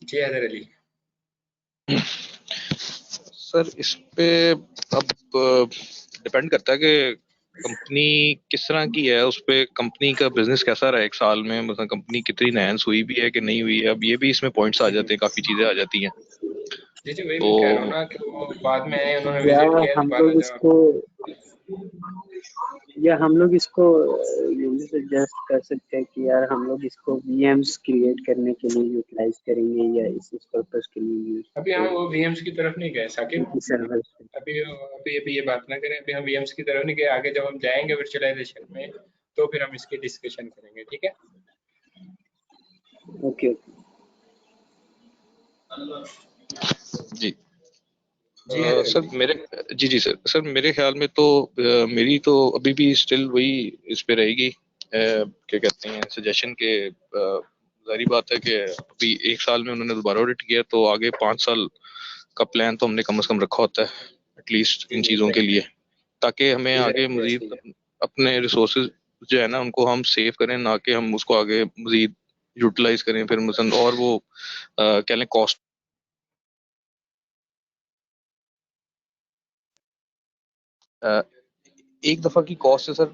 जी हैदर अली। सर इस पे अब डिपेंड करता है कि कंपनी किस तरह की है, उस पे कंपनी का बिजनेस कैसा रहा 1 साल में, मतलब कंपनी कितनी एनहांस हुई भी है कि नहीं हुई है। अब ये भी इसमें पॉइंट्स आ जाते हैं, काफी चीजें आ जाती हैं। जी जी, वही तो मैं कह रहा हूँ ना कि वो बाद में आए, उन्होंने या विजिट किया हम दोबारा लोग जब। इसको यूज सजेस्ट कर सकते हैं कि यार हम लोग इसको VMs क्रिएट करने के लिए यूटिलाइज करेंगे या इस पर्पस के लिए यूज अभी हम वो करेंगे VMs की तरफ नहीं गए साकिब। सर्वर्स। अभी ये बात ना करें, अभी हम VMs की तरफ नहीं गए। आगे जब हम जाएंगे वर्चुअलाइजेशन में तो फिर हम इसकी डिस्कशन करेंगे। ठीक है? ओके जी जी हैदर सर अली। मेरे जी सर मेरे ख्याल में तो मेरी तो अभी भी स्टिल वही इस पे रहेगी, क्या कहते हैं, सजेशन के। जारी बात है कि अभी 1 साल में उन्होंने दोबारा ऑडिट किया, तो आगे 5 साल का प्लान तो हमने कम से कम रखा होता है एटलीस्ट जी इन जी, चीज़ों के लिए, ताकि हमें आगे एग्जैक्टली ऐसे ही मजीद है। अपने रिसोर्सेज जो है ना उनको हम सेव करें, ना कि हम उसको आगे मजीद यूटिलाइज करें फिर मतलब, और वो कह लें कॉस्ट। एक दफा की कॉस्ट है सर,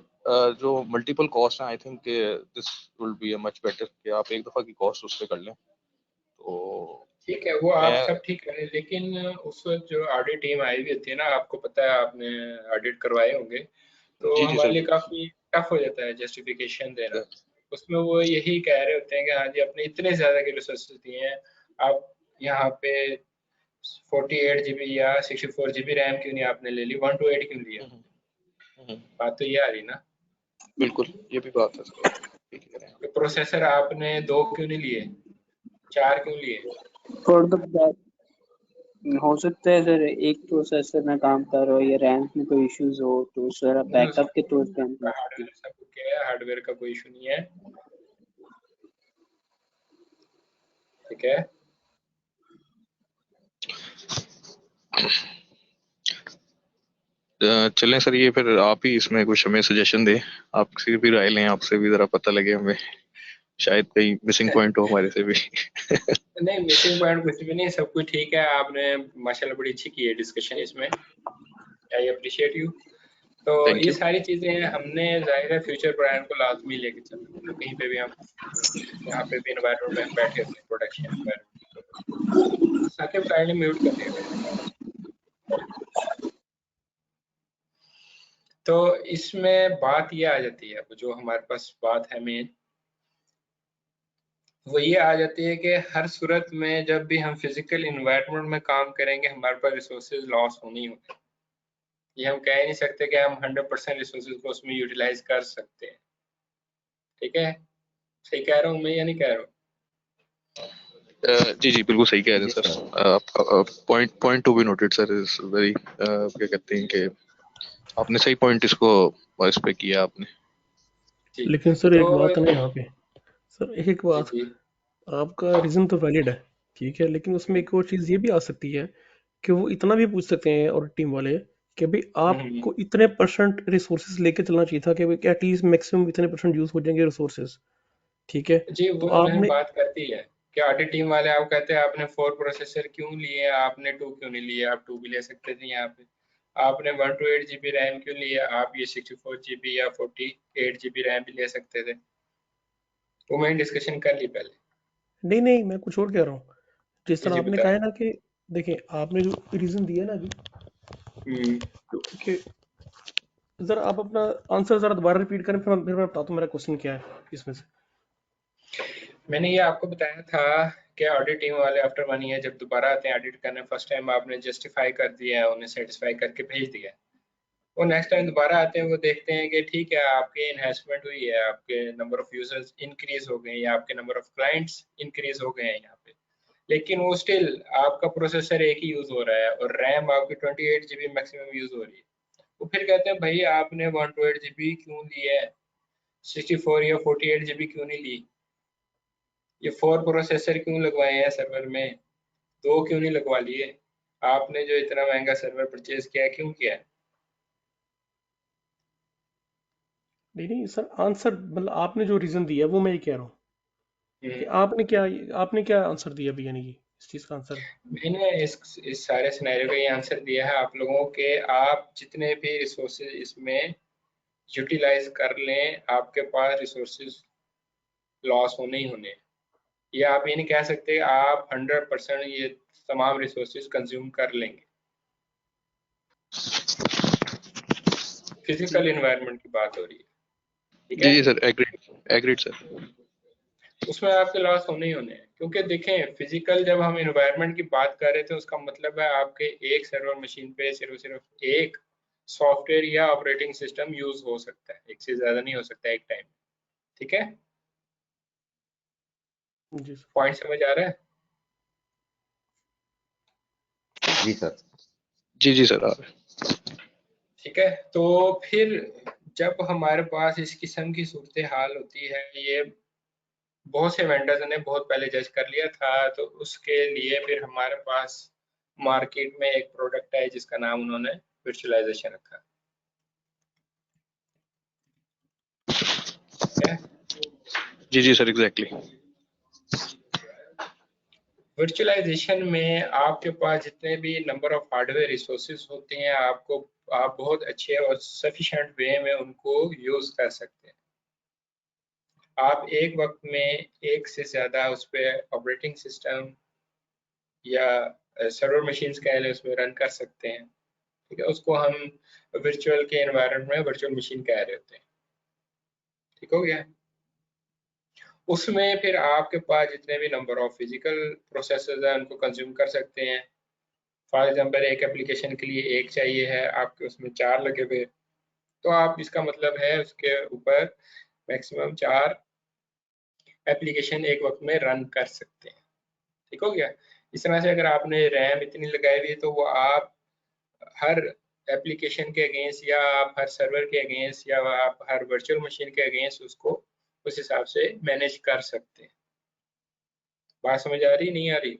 जो मल्टीपल कॉस्ट है, I think this will be a much better कि आप एक दफा की कॉस्ट उस पे कर लें। तो ठीक है, वो आप मैं सब ठीक करें, लेकिन उस वक्त जो ऑडिट टीम आई हुई होती है ना, आपको पता है आपने ऑडिट करवाए होंगे, तो जी हमारे सर, लिए काफी टफ हो जाता है जस्टिफिकेशन देना। उसमें वो यही कह रहे होते हैं कि हाँ जी अपने इतने ज्यादा के रिसोर्सेज दिए हैं, आप यहाँ पे 48 GB या 64 GB रैम क्यों नहीं आपने ले ली, 128 क्यों लिया? बात तो ये आ रही ना। बिल्कुल ये भी बात है सर, ठीक कह रहे हैं तो प्रोसेसर आपने 2 क्यों नहीं लिए, 4 क्यों लिए? फॉर द बैक हो सकता है सर एक प्रोसेसर में काम कर रहा हो या रैम में कोई इश्यूज हो तो सर नहीं, बैकअप के तौर पे हम यूज करते हैं। हार्डवेयर सब ओके है, हार्डवेयर का कोई इशू नहीं है। ठीक है? चलें सर, ये फिर आप ही इसमें कुछ हमें सजेशन दें, आपसे भी राय लें, आपसे भी जरा पता लगे हमें, शायद कहीं मिसिंग पॉइंट हो हमारे से भी। नहीं, मिसिंग पॉइंट कुछ भी नहीं, सब कुछ ठीक है। आपने माशाल्लाह बड़ी अच्छी की है डिस्कशन इसमें, आई अप्रिशिएट यू। तो थैंक ये यू। सारी चीजें हमने जाहिर है फ्यूचर प्लान को लाजमी लेके चलना है। कहीं पे भी हम यहाँ पे भी एनवायरनमेंट में हम बैठे होते हैं, प्रोडक्शन एनवायरनमेंट, तो साकिब काइंडली म्यूट कर दिया मैंने। तो इसमें बात ये आ जाती है, अब जो हमारे पास बात है मेन, वो ये आ जाती है कि हर सूरत में जब भी हम फिजिकल इन्वायरमेंट में काम करेंगे हमारे पास रिसोर्सेज लॉस होने ही होंगे। ये हम कह ही नहीं सकते कि हम 100% रिसोर्सेज को उसमें यूटिलाइज कर सकते हैं। ठीक है, सही कह रहा हूँ मैं या नहीं कह रहा हूँ? जी जी बिल्कुल सही कह रहे हैं जी सर। सर। आपका point to be noted sir is very, क्या कहते हैं कि आपने सही पॉइंट इसको इस पे किया आपने। जी। लेकिन सर तो एक बात है ना यहाँ पे, सर एक जी बात, जी आपका रीज़न तो वैलिड है, ठीक है, लेकिन उसमें एक और चीज़ ये भी आ सकती है कि वो इतना भी पूछ सकते हैं और टीम वाले कि भाई हम्म, आपको इतने परसेंट रिसोर्सेज लेके चलना चाहिए था कि भाई एटलीस्ट मैक्सिमम इतने परसेंट यूज हो जाएंगे रिसोर्सेज, ठीक है। जी तो वो उन्हें आपने, बात करती है कि आधी टीम वाले आप कहते हैं आपने 4 प्रोसेसर क्यों लिए, आपने 2 क्यों नहीं लिए, आप 2 भी ले सकते थे यहाँ पे। आपने 128 GB रैम क्यों लिया, आप ये 64 GB या 48 GB रैम भी ले सकते थे। वो मैंने डिस्कशन कर ली पहले। नहीं नहीं मैं कुछ और कह रहा हूँ। जिस जी तरह जी आपने कहा बताए। है ना कि देखिए आपने जो रीज़न दिया ना अभी, हम्म कि जरा आप अपना आंसर जरा दोबारा रिपीट करें, फिर मैं बताता हूँ मेरा क्वेश्चन क्या है इसमें से। मैंने ये आपको बताया था कि ऑडिट टीम वाले आफ्टर 1 ईयर जब दोबारा आते हैं ऑडिट करने, फर्स्ट टाइम आपने जस्टिफाई कर दिया है, उन्हें सेटिस्फाई करके भेज दिया है। वो नेक्स्ट टाइम दोबारा आते हैं, वो देखते हैं कि ठीक है आपके इन्हेंसमेंट हुई है, आपके नंबर ऑफ यूजर्स इंक्रीज हो गए या आपके नंबर ऑफ क्लाइंट्स इंक्रीज हो गए हैं यहाँ पे, लेकिन वो स्टिल आपका प्रोसेसर एक ही यूज हो रहा है और रैम आपकी 28 GB मैक्सिमम यूज हो रही है। वो फिर कहते हैं भाई आपने 128 GB क्यों ली है, 64 या 48 GB क्यों नहीं ली, ये 4 प्रोसेसर क्यों लगवाए हैं सर्वर में, 2 क्यों नहीं लगवा लिए, आपने जो इतना महंगा सर्वर परचेज किया है क्यों किया है। नहीं नहीं सर, आंसर मतलब आपने जो रीज़न दिया वो मैं ये कह रहा हूँ कि हम्म। आपने क्या आंसर दिया अभी, यानी कि इस चीज़ का आंसर। मैंने इस सारे सिनेरियो का ये आंसर दिया है आप लोगों के, आप जितने भी रिसोर्सेज इसमें यूटिलाइज कर लें आपके पास रिसोर्सेज लॉस होने ही होने हैं। ये आप ये नहीं कह सकते आप 100% ये तमाम रिसोर्सेज कंज्यूम कर लेंगे। फिजिकल ठीक है। इन्वायरमेंट की बात हो रही है, ठीक जी है। जी सर, एग्रीड एग्रीड सर। उसमें आपके लॉस होने ही होने हैं, क्योंकि देखें फिजिकल जब हम इन्वायरमेंट की बात कर रहे थे उसका मतलब है आपके एक सर्वर मशीन पे सिर्फ सिर्फ एक सॉफ्टवेयर या ऑपरेटिंग सिस्टम यूज हो सकता है, एक से ज्यादा नहीं हो सकता एक टाइम। ठीक है, जी सर। पॉइंट समझ आ रहा है? जी सर। जी जी सर, आ रहे ठीक है, तो फिर जब हमारे पास इस किस्म की सूरत हाल होती है, ये बहुत से वेंडर्स ने बहुत पहले जज कर लिया था, तो उसके लिए फिर हमारे पास मार्केट में एक प्रोडक्ट है जिसका नाम उन्होंने वर्चुअलाइजेशन रखा है। जी जी सर, एग्जैक्टली। वर्चुअलाइजेशन में आपके पास जितने भी नंबर ऑफ हार्डवेयर रिसोर्सेज होते हैं आपको, आप बहुत अच्छे और सफिशिएंट वे में उनको यूज कर सकते हैं। आप एक वक्त में एक से ज्यादा उस पर ऑपरेटिंग सिस्टम या सर्वर मशीन्स कह लें उसमें रन कर सकते हैं। ठीक है, उसको हम वर्चुअल के एनवायरनमेंट में वर्चुअल मशीन कह रहे होते हैं। ठीक हो गया। उसमें फिर आपके पास जितने भी नंबर ऑफ फिजिकल प्रोसेसर्स हैं उनको कंज्यूम कर सकते हैं। फॉर एग्जांपल एक एप्लीकेशन के लिए एक चाहिए है, आपके उसमें 4 लगे हुए, तो आप इसका मतलब है उसके ऊपर मैक्सिमम 4 एप्लीकेशन एक वक्त में रन कर सकते हैं। ठीक हो गया। इस तरह से अगर आपने रैम इतनी लगाई हुई है तो वो आप हर एप्लीकेशन के अगेंस्ट या आप हर सर्वर के अगेंस्ट या आप हर वर्चुअल मशीन के अगेंस्ट उसको उस हिसाब से मैनेज कर सकते हैं। बात समझ आ रही नहीं आ रही?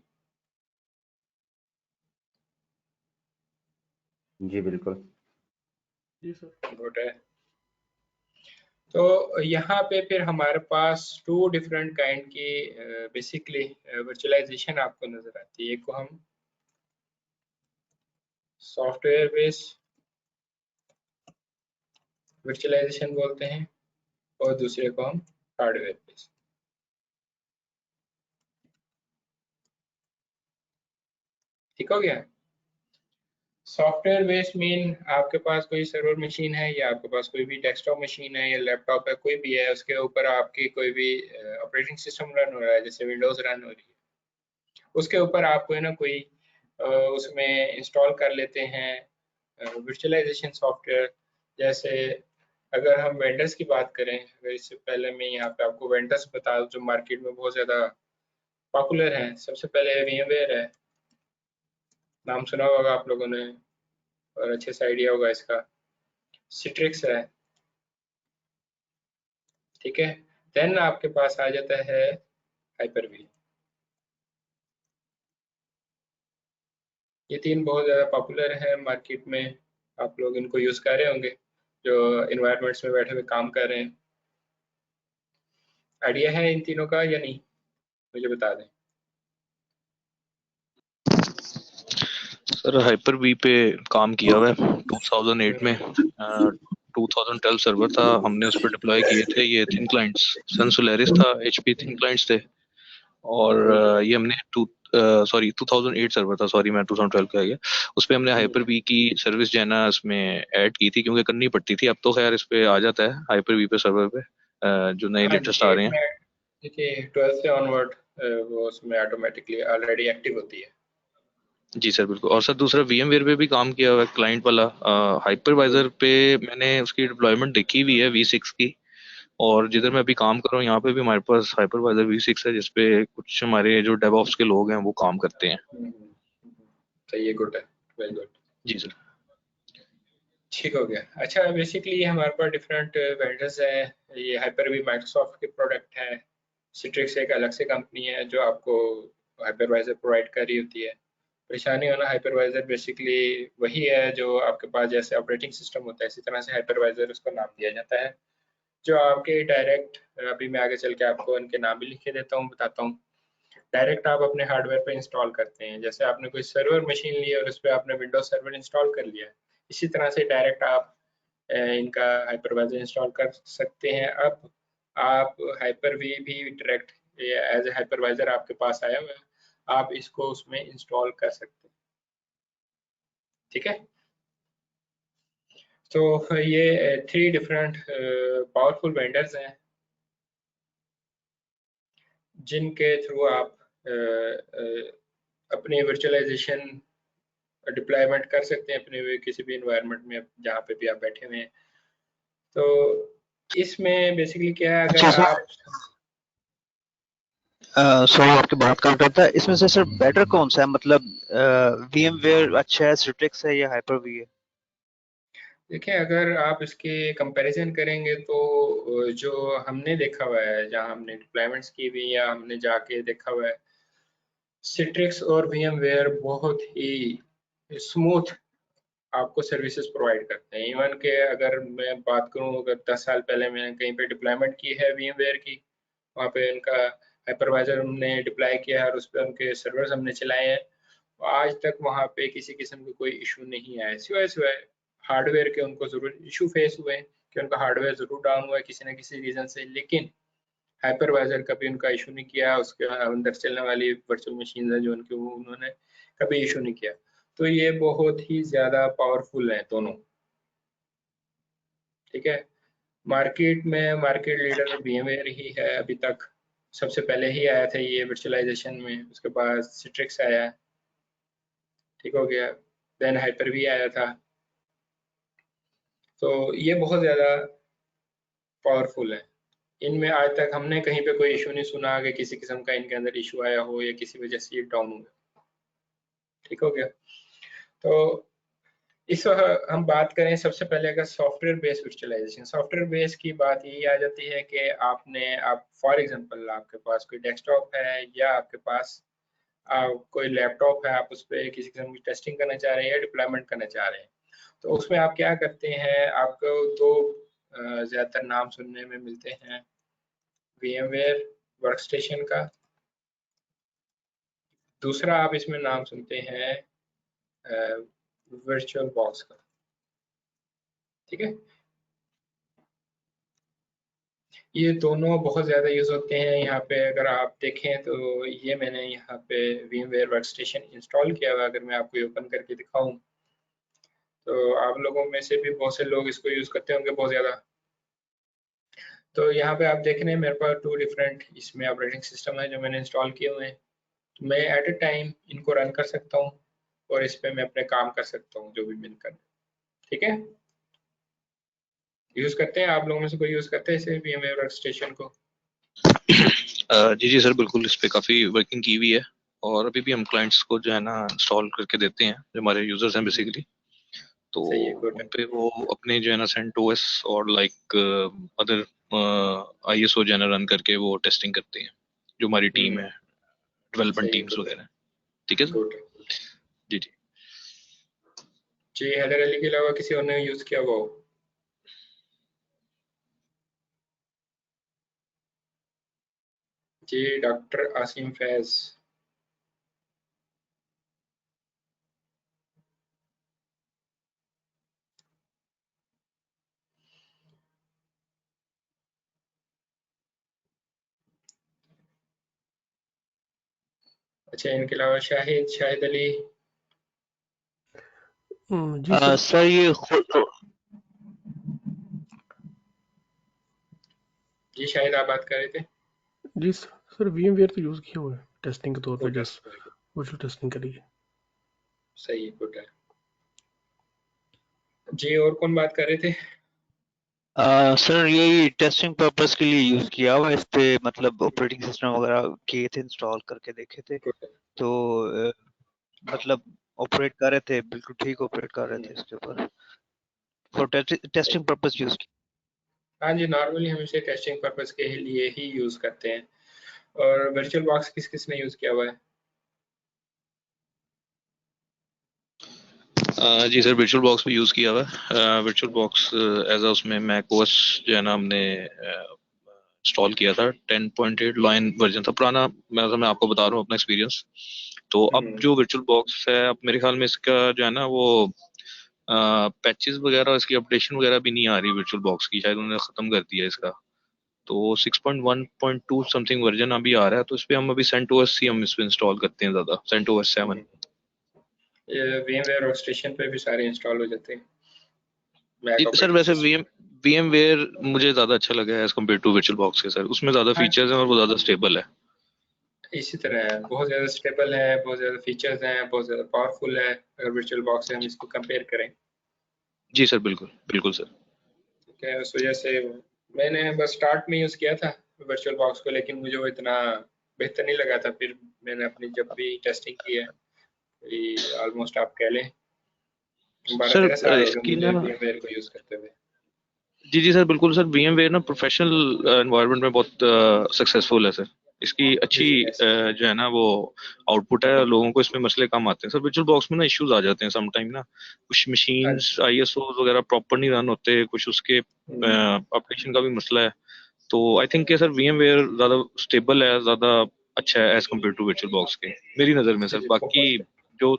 जी बिल्कुल। जी सर। गुड है। तो यहाँ पे फिर हमारे पास 2 डिफरेंट काइंड की बेसिकली वर्चुअलाइजेशन आपको नजर आती है। एक को हम सॉफ्टवेयर बेस्ड वर्चुअलाइजेशन बोलते हैं और दूसरे को हम हार्डवेयर बेस्ड। ठीक हो गया। सॉफ्टवेयर बेस्ड मीन आपके पास कोई सर्वर मशीन है या आपके पास कोई भी डेस्कटॉप मशीन है या लैपटॉप है, कोई भी है, उसके ऊपर आपकी कोई भी ऑपरेटिंग सिस्टम रन हो रहा है, जैसे विंडोज रन हो रही है, उसके ऊपर आप कोई ना कोई उसमें इंस्टॉल कर लेते हैं वर्चुअलाइजेशन सॉफ्टवेयर। जैसे अगर हम वेंडर्स की बात करें, अगर इससे पहले मैं यहाँ पे आपको वेंडर्स बता दूं जो मार्केट में बहुत ज़्यादा पॉपुलर हैं। सबसे पहले VMware है, नाम सुना होगा आप लोगों ने और अच्छे से आइडिया होगा इसका। सिट्रिक्स है, ठीक है। देन आपके पास आ जाता है हाइपर-वी। ये तीन बहुत ज़्यादा पॉपुलर है मार्केट में, आप लोग इनको यूज़ कर रहे होंगे जो इन्वायरमेंट्स में बैठे हुए काम कर रहे हैं। आइडिया है इन तीनों का या नहीं, मुझे बता दें। सर हाइपर वी पे काम किया हुआ है 2008 में। 2012 सर्वर था, हमने उस पर डिप्लॉय किए थे। ये थिन क्लाइंट्स सन सोलेरिस था, HP थिन क्लाइंट्स थे। और ये हमने 2008 सर्वर था, सॉरी मैं 2012 का आ गया। उस पर हमने हाइपर वी की सर्विस जो है ना इसमें ऐड की थी, क्योंकि करनी पड़ती थी। अब तो खैर इस पे आ जाता है हाइपर वी पे सर्वर पे जो नए लेटेस्ट आ रहे हैं। देखिए 12 से ऑनवर्ड वो उसमें ऑटोमेटिकली ऑलरेडी एक्टिव होती है। जी सर बिल्कुल। और सर दूसरा VMware पे भी काम किया हुआ है क्लाइंट वाला। हाइपरवाइजर पे मैंने उसकी डिप्लॉयमेंट देखी हुई है V6 की। और जिधर मैं अभी काम कर रहा हूँ यहाँ पे भी हमारे पास हाइपरवाइजर V6 है, जिसपे कुछ हमारे जो डेवऑप्स के लोग हैं वो काम करते हैं। सही है, गुड है, वेरी गुड। जी सर। ठीक हो गया। अच्छा, बेसिकली हमारे पास डिफरेंट वेंडर्स हैं। ये हाइपर-वी माइक्रोसॉफ्ट के प्रोडक्ट है। सिट्रिक्स एक अलग से कंपनी है जो आपको हाइपरवाइजर प्रोवाइड कर रही होती है। परेशानी होना, हाइपरवाइजर बेसिकली वही है जो आपके पास जैसे ऑपरेटिंग सिस्टम होता है, इसी तरह से हाइपरवाइजर उसको नाम दिया जाता है, जो आपके डायरेक्ट, अभी मैं आगे चल के आपको उनके नाम भी लिख के देता हूँ, बताता हूँ। डायरेक्ट आप अपने हार्डवेयर पे इंस्टॉल करते हैं। जैसे आपने कोई सर्वर मशीन ली और उस पर आपने विंडोज सर्वर इंस्टॉल कर लिया, इसी तरह से डायरेक्ट आप इनका हाइपरवाइजर इंस्टॉल कर सकते हैं। अब आप हाइपर-वी भी डायरेक्ट एज ए हाइपरवाइजर आपके पास आया हुआ है, आप इसको उसमें इंस्टॉल कर सकते हैं, ठीक है। तो ये 3 डिफरेंट पावरफुल वेंडर्स हैं जिनके थ्रू आप अपनी वर्चुअलाइजेशन डिप्लॉयमेंट कर सकते हैं अपने किसी भी इन्वायरमेंट में जहाँ पे भी आप बैठे हुए हैं। तो इसमें बेसिकली क्या है, अगर आप सॉरी आपकी बात काट रहा था। इसमें से सर बेटर कौन सा है, मतलब VMware अच्छा है, सिट्रिक्स है या हाइपर-वी है? देखिए, अगर आप इसके कंपैरिजन करेंगे तो जो हमने देखा हुआ है, जहाँ हमने डिप्लॉयमेंट्स की हुई या हमने जाके देखा हुआ है, सिट्रिक्स और VMware बहुत ही स्मूथ आपको सर्विसेज प्रोवाइड करते हैं। इवन के अगर मैं बात करूँ, अगर 10 साल पहले मैंने कहीं पे डिप्लॉयमेंट की है VMware की, वहाँ पे उनका हाइपरवाइजर हमने डिप्लॉय किया है और उस पर उनके सर्वर्स हमने चलाए हैं, तो आज तक वहाँ पे किसी किस्म का कोई इशू नहीं आया। सिवाय सिवाय हार्डवेयर के उनको ज़रूर इशू फेस हुए हैं कि उनका हार्डवेयर ज़रूर डाउन हुआ है किसी न किसी रीज़न से, लेकिन हाइपरवाइजर कभी उनका इशू नहीं किया। उसके अंदर चलने वाली वर्चुअल मशीन है जो उनकी, वो उन्होंने कभी इशू नहीं किया। तो ये बहुत ही ज़्यादा पावरफुल है दोनों, ठीक है। मार्केट में मार्केट लीडर VMware ही है अभी तक। सबसे पहले ही आया था ये वर्चुअलाइजेशन में, उसके बाद सिट्रिक्स आया, ठीक हो गया, देन हाइपर-वी आया था। तो ये बहुत ज़्यादा पावरफुल है। इनमें आज तक हमने कहीं पे कोई इशू नहीं सुना कि किसी किस्म का इनके अंदर इशू आया हो या किसी वजह से ये डाउन हुआ, ठीक हो गया। तो इस वक्त हम बात करें सबसे पहले अगर software based virtualization, software based की बात यही आ जाती है कि आप फॉर एग्जांपल आपके पास कोई डेस्कटॉप है या आपके पास कोई लैपटॉप है, आप उस पर किसी किस्म की टेस्टिंग करना चाह रहे हैं या डिप्लॉयमेंट करना चाह रहे हैं, तो उसमें आप क्या करते हैं, आपको दो ज़्यादातर नाम सुनने में मिलते हैं, VMware वर्कस्टेशन का, दूसरा आप इसमें नाम सुनते हैं वर्चुअल बॉक्स का, ठीक है। ये दोनों बहुत ज़्यादा यूज़ होते हैं। यहाँ पे अगर आप देखें तो ये मैंने यहाँ पे VMware वर्कस्टेशन इंस्टॉल किया हुआ है। अगर मैं आपको ओपन करके दिखाऊं तो आप लोगों में से भी बहुत से लोग इसको यूज करते होंगे बहुत ज्यादा। तो यहाँ पे आप देख रहे हैं मेरे पास 2 डिफरेंट इसमें ऑपरेटिंग सिस्टम है जो मैंने इंस्टॉल किए हुए हैं। तो मैं एट अ टाइम इनको रन कर सकता हूँ और इस पे मैं अपने काम कर सकता हूँ जो भी मैंने करना। ठीक है, यूज करते हैं आप लोगों में से कोई यूज करते हैं इसे VMware वर्कस्टेशन को? जी सर, बिल्कुल इस पे काफी वर्किंग की हुई है और अभी भी हम क्लाइंट्स को जो है ना इंस्टॉल करके देते हैं, जो हमारे यूजर्स हैं बेसिकली। तो सही है, गुड उन है। पे वो अपने जो है ना CentOS और लाइक अदर ISO जो है ना रन करके वो टेस्टिंग करते हैं, जो हमारी टीम है, डेवलपमेंट सही है, टीम्स गुड है, वगैरह। ठीक है सर। गुड है। जी जी। जी, हैदर अली के अलावा किसी और ने यूज किया वो? जी, डॉक्टर आसिम फैज। अच्छा, इनके अलावा शाहिद अली। जी सर। सर ये जी शाहिद, आप बात कर रहे थे? जी सर VMware तो यूज़ किया हुआ है टेस्टिंग के तौर पे, गुड है, जस्ट वर्चुअल टेस्टिंग के लिए। सही है, गुड है। जी, और कौन बात कर रहे थे? सर यही टेस्टिंग पर्पस के लिए यूज किया हुआ है, इस पे मतलब ऑपरेटिंग सिस्टम वगैरह किए थे, इंस्टॉल करके देखे थे, गुड है। तो मतलब ऑपरेट कर रहे थे, बिल्कुल ठीक ऑपरेट कर रहे थे इसके ऊपर, फॉर सही। टेस्टिंग पर्पस यूज हाँ जी, नॉर्मली हम इसे टेस्टिंग पर्पस के लिए ही यूज करते हैं। और वर्चुअल बॉक्स किस किस ने यूज किया हुआ है? जी सर, वर्चुअल बॉक्स भी यूज़ किया हुआ है। वर्चुअल बॉक्स एज उसमें मैक ओएस जो है ना हमने इंस्टॉल किया था। 10.8 लाइन वर्जन था पुराना। मैं आपको बता रहा हूँ अपना एक्सपीरियंस। तो अब जो वर्चुअल बॉक्स है, अब मेरे ख्याल में इसका जो है ना वो पैचेस वगैरह, इसकी अपडेशन वगैरह भी नहीं आ रही वर्चुअल बॉक्स की, शायद उन्होंने ख़त्म कर दिया इसका। तो 6.1.2 समथिंग वर्जन अभी आ रहा है, तो इस पे हम अभी CentOS ही हम इस पे इंस्टॉल करते हैं ज़्यादा, CentOS 7। VMware वर्कस्टेशन पे भी सारे इंस्टॉल हो जाते हैं जी मैक सर, ऑपरेटिंग वैसे सिस्टम। VMware मुझे ज्यादा अच्छा लगा है as compare to virtual box के सर। उसमें ज्यादा हाँ, फीचर्स हैं और वो ज्यादा स्टेबल है। इसी तरह है, बहुत ज़्यादा स्टेबल है, बहुत ज़्यादा फीचर्स हैं, बहुत ज़्यादा पावरफुल है अगर वर्चुअल बॉक्स से हम इसको कंपेयर करें। जी सर, बिल्कुल बिल्कुल सर। ठीक है, उस वजह से मैंने बस स्टार्ट में यूज़ किया था वर्चुअल बॉक्स को, लेकिन मुझे वो इतना बेहतर नहीं लगा था। फिर मैंने अपनी जब भी टेस्टिंग की है, ऑलमोस्ट आप कह लें 12-13 सर साल हो गए इसकी मुझे ना, VMware को यूज़ करते हुए। जी जी सर, बिल्कुल सर। VMware ना प्रोफेशनल एनवायरनमेंट में बहुत सक्सेसफुल है सर। इसकी अच्छी बिजनेस। जो है ना वो आउटपुट है, लोगों को इसमें मसले कम आते हैं सर। वर्चुअल बॉक्स में ना इश्यूज आ जाते हैं सम टाइम ना, कुछ हाँ मशीन्स जी। ISO वगैरह प्रॉपर नहीं रन होते, कुछ उसके हम्म, अपडेशन का भी मसला है। तो आई थिंक कि सर VMware ज्यादा स्टेबल है, ज्यादा अच्छा है as compare to virtual box के, मेरी नजर में जी सर। जी, बाकी बहुत। जो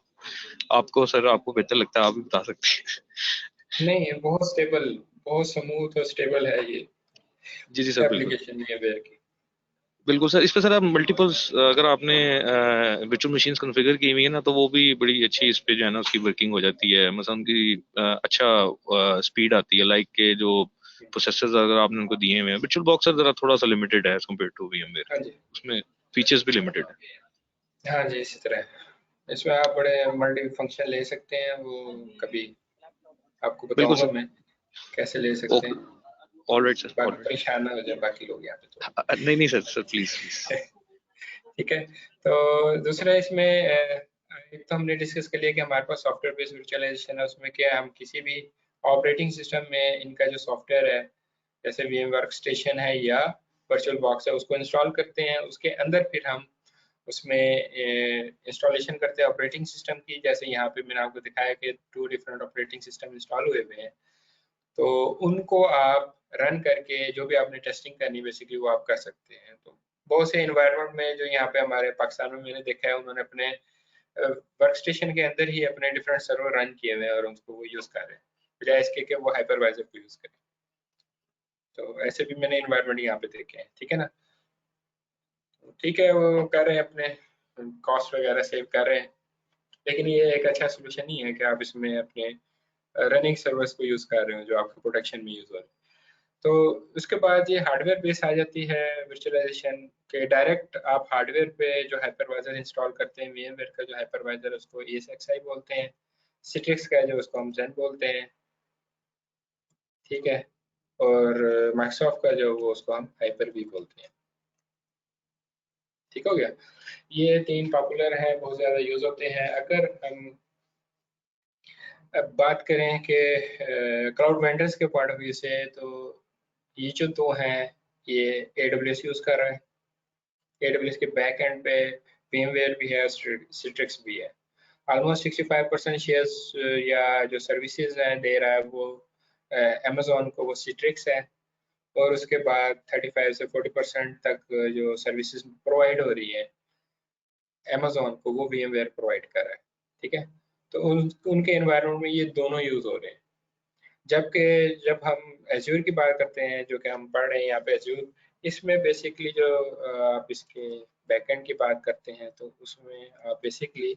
आपको सर आपको बेहतर लगता है, आप भी बता सकते हैं। नहीं, बहुत स्टेबल, बहुत स्मूथ और स्टेबल है ये जी जी सर, बिल्कुल एप्लीकेशन VMware की। बिल्कुल सर। इस पे सर आप मल्टीपल्स, अगर आपने वर्चुअल मशीन्स कॉन्फ़िगर की हुई है ना, तो वो भी बड़ी अच्छी इस पे जो है ना उसकी वर्किंग हो जाती है। मतलब उनकी अच्छा स्पीड आती है, लाइक के जो प्रोसेसर्स अगर आपने उनको दिए हुए हैं। वर्चुअल बॉक्स सर जरा थोड़ा सा लिमिटेड है एज कम्पेयर टू VMware, हाँ जी, उसमें फीचर्स भी लिमिटेड है। हाँ जी, इसी तरह इसमें आप बड़े मल्टी फंक्शन ले सकते हैं। वो कभी आपको बिल्कुल बताऊंगा सर। मैं कैसे ले सकते ओके, हैं। ऑलराइट सर, बाकी ऑलराइट। परेशान ना हो जाए बाकी लोग यहाँ पे तो। नहीं नहीं सर, सर प्लीज प्लीज। ठीक है, तो दूसरा इसमें एक तो हमने डिस्कस कर लिया कि हमारे पास सॉफ्टवेयर बेस्ड वर्चुअलाइजेशन है। उसमें क्या है, हम किसी भी ऑपरेटिंग सिस्टम में इनका जो सॉफ्टवेयर है, जैसे VM वर्कस्टेशन है या वर्चुअल बॉक्स है, उसको इंस्टॉल करते हैं। उसके अंदर फिर हम उसमें इंस्टॉलेशन करते हैं ऑपरेटिंग सिस्टम की। जैसे यहाँ पे मैंने आपको दिखाया कि 2 डिफरेंट ऑपरेटिंग सिस्टम इंस्टॉल हुए हुए हैं, तो उनको आप रन करके जो भी आपने टेस्टिंग करनी बेसिकली वो आप कर सकते हैं। तो बहुत से एनवायरनमेंट में जो यहाँ पे हमारे पाकिस्तान में मैंने देखा है, उन्होंने अपने वर्क स्टेशन के अंदर ही अपने डिफरेंट सर्वर रन किए हुए हैं और उनको वो यूज कर रहे हैं, बजाय इसके कि वो हाइपरवाइजर को यूज करें। तो ऐसे भी मैंने एनवायरनमेंट यहाँ पे देखे हैं। ठीक है ना, ठीक है, वो कर रहे हैं अपने कॉस्ट वगैरह सेव कर रहे हैं, लेकिन ये एक अच्छा सोल्यूशन नहीं है कि आप इसमें अपने रनिंग सर्वर्स को यूज़ कर रहे हो जो आपके प्रोटेक्शन में यूज़ हो रहे हैं। तो उसके बाद ये हार्डवेयर बेस आ जाती है वर्चुअलाइजेशन के। डायरेक्ट आप हार्डवेयर पे जो हाइपरवाइजर इंस्टॉल करते हैं, VMware का जो हाइपरवाइजर है उसको ESXi बोलते हैं, Citrix का जो उसको हम Zen बोलते हैं, ठीक है, और माइक्रोसॉफ्ट का जो वो उसको हम हाइपर-V बोलते हैं। ठीक हो गया। ये 3 पॉपुलर हैं, बहुत ज़्यादा यूज़ होते हैं। अगर हम अब बात करें कि क्लाउड वेंडर्स के पॉइंट ऑफ व्यू से, तो ये जो 2 हैं ये AWS यूज़ कर रहे हैं। AWS के बैक एंड पे VMware भी है, Citrix भी है। ऑलमोस्ट 65% शेयर्स या जो सर्विसेज हैं दे रहा है वो Amazon को वो Citrix है, और उसके बाद 35 से 40% तक जो सर्विसेज प्रोवाइड हो रही है Amazon को वो VMware प्रोवाइड कर रहा है। ठीक है, तो उनके एनवायरनमेंट में ये दोनों यूज़ हो रहे हैं। जबकि जब हम एज्योर की बात करते हैं, जो कि हम पढ़ रहे हैं यहाँ पे एज्योर, इसमें बेसिकली जो आप इसके बैकएंड की बात करते हैं तो उसमें आप बेसिकली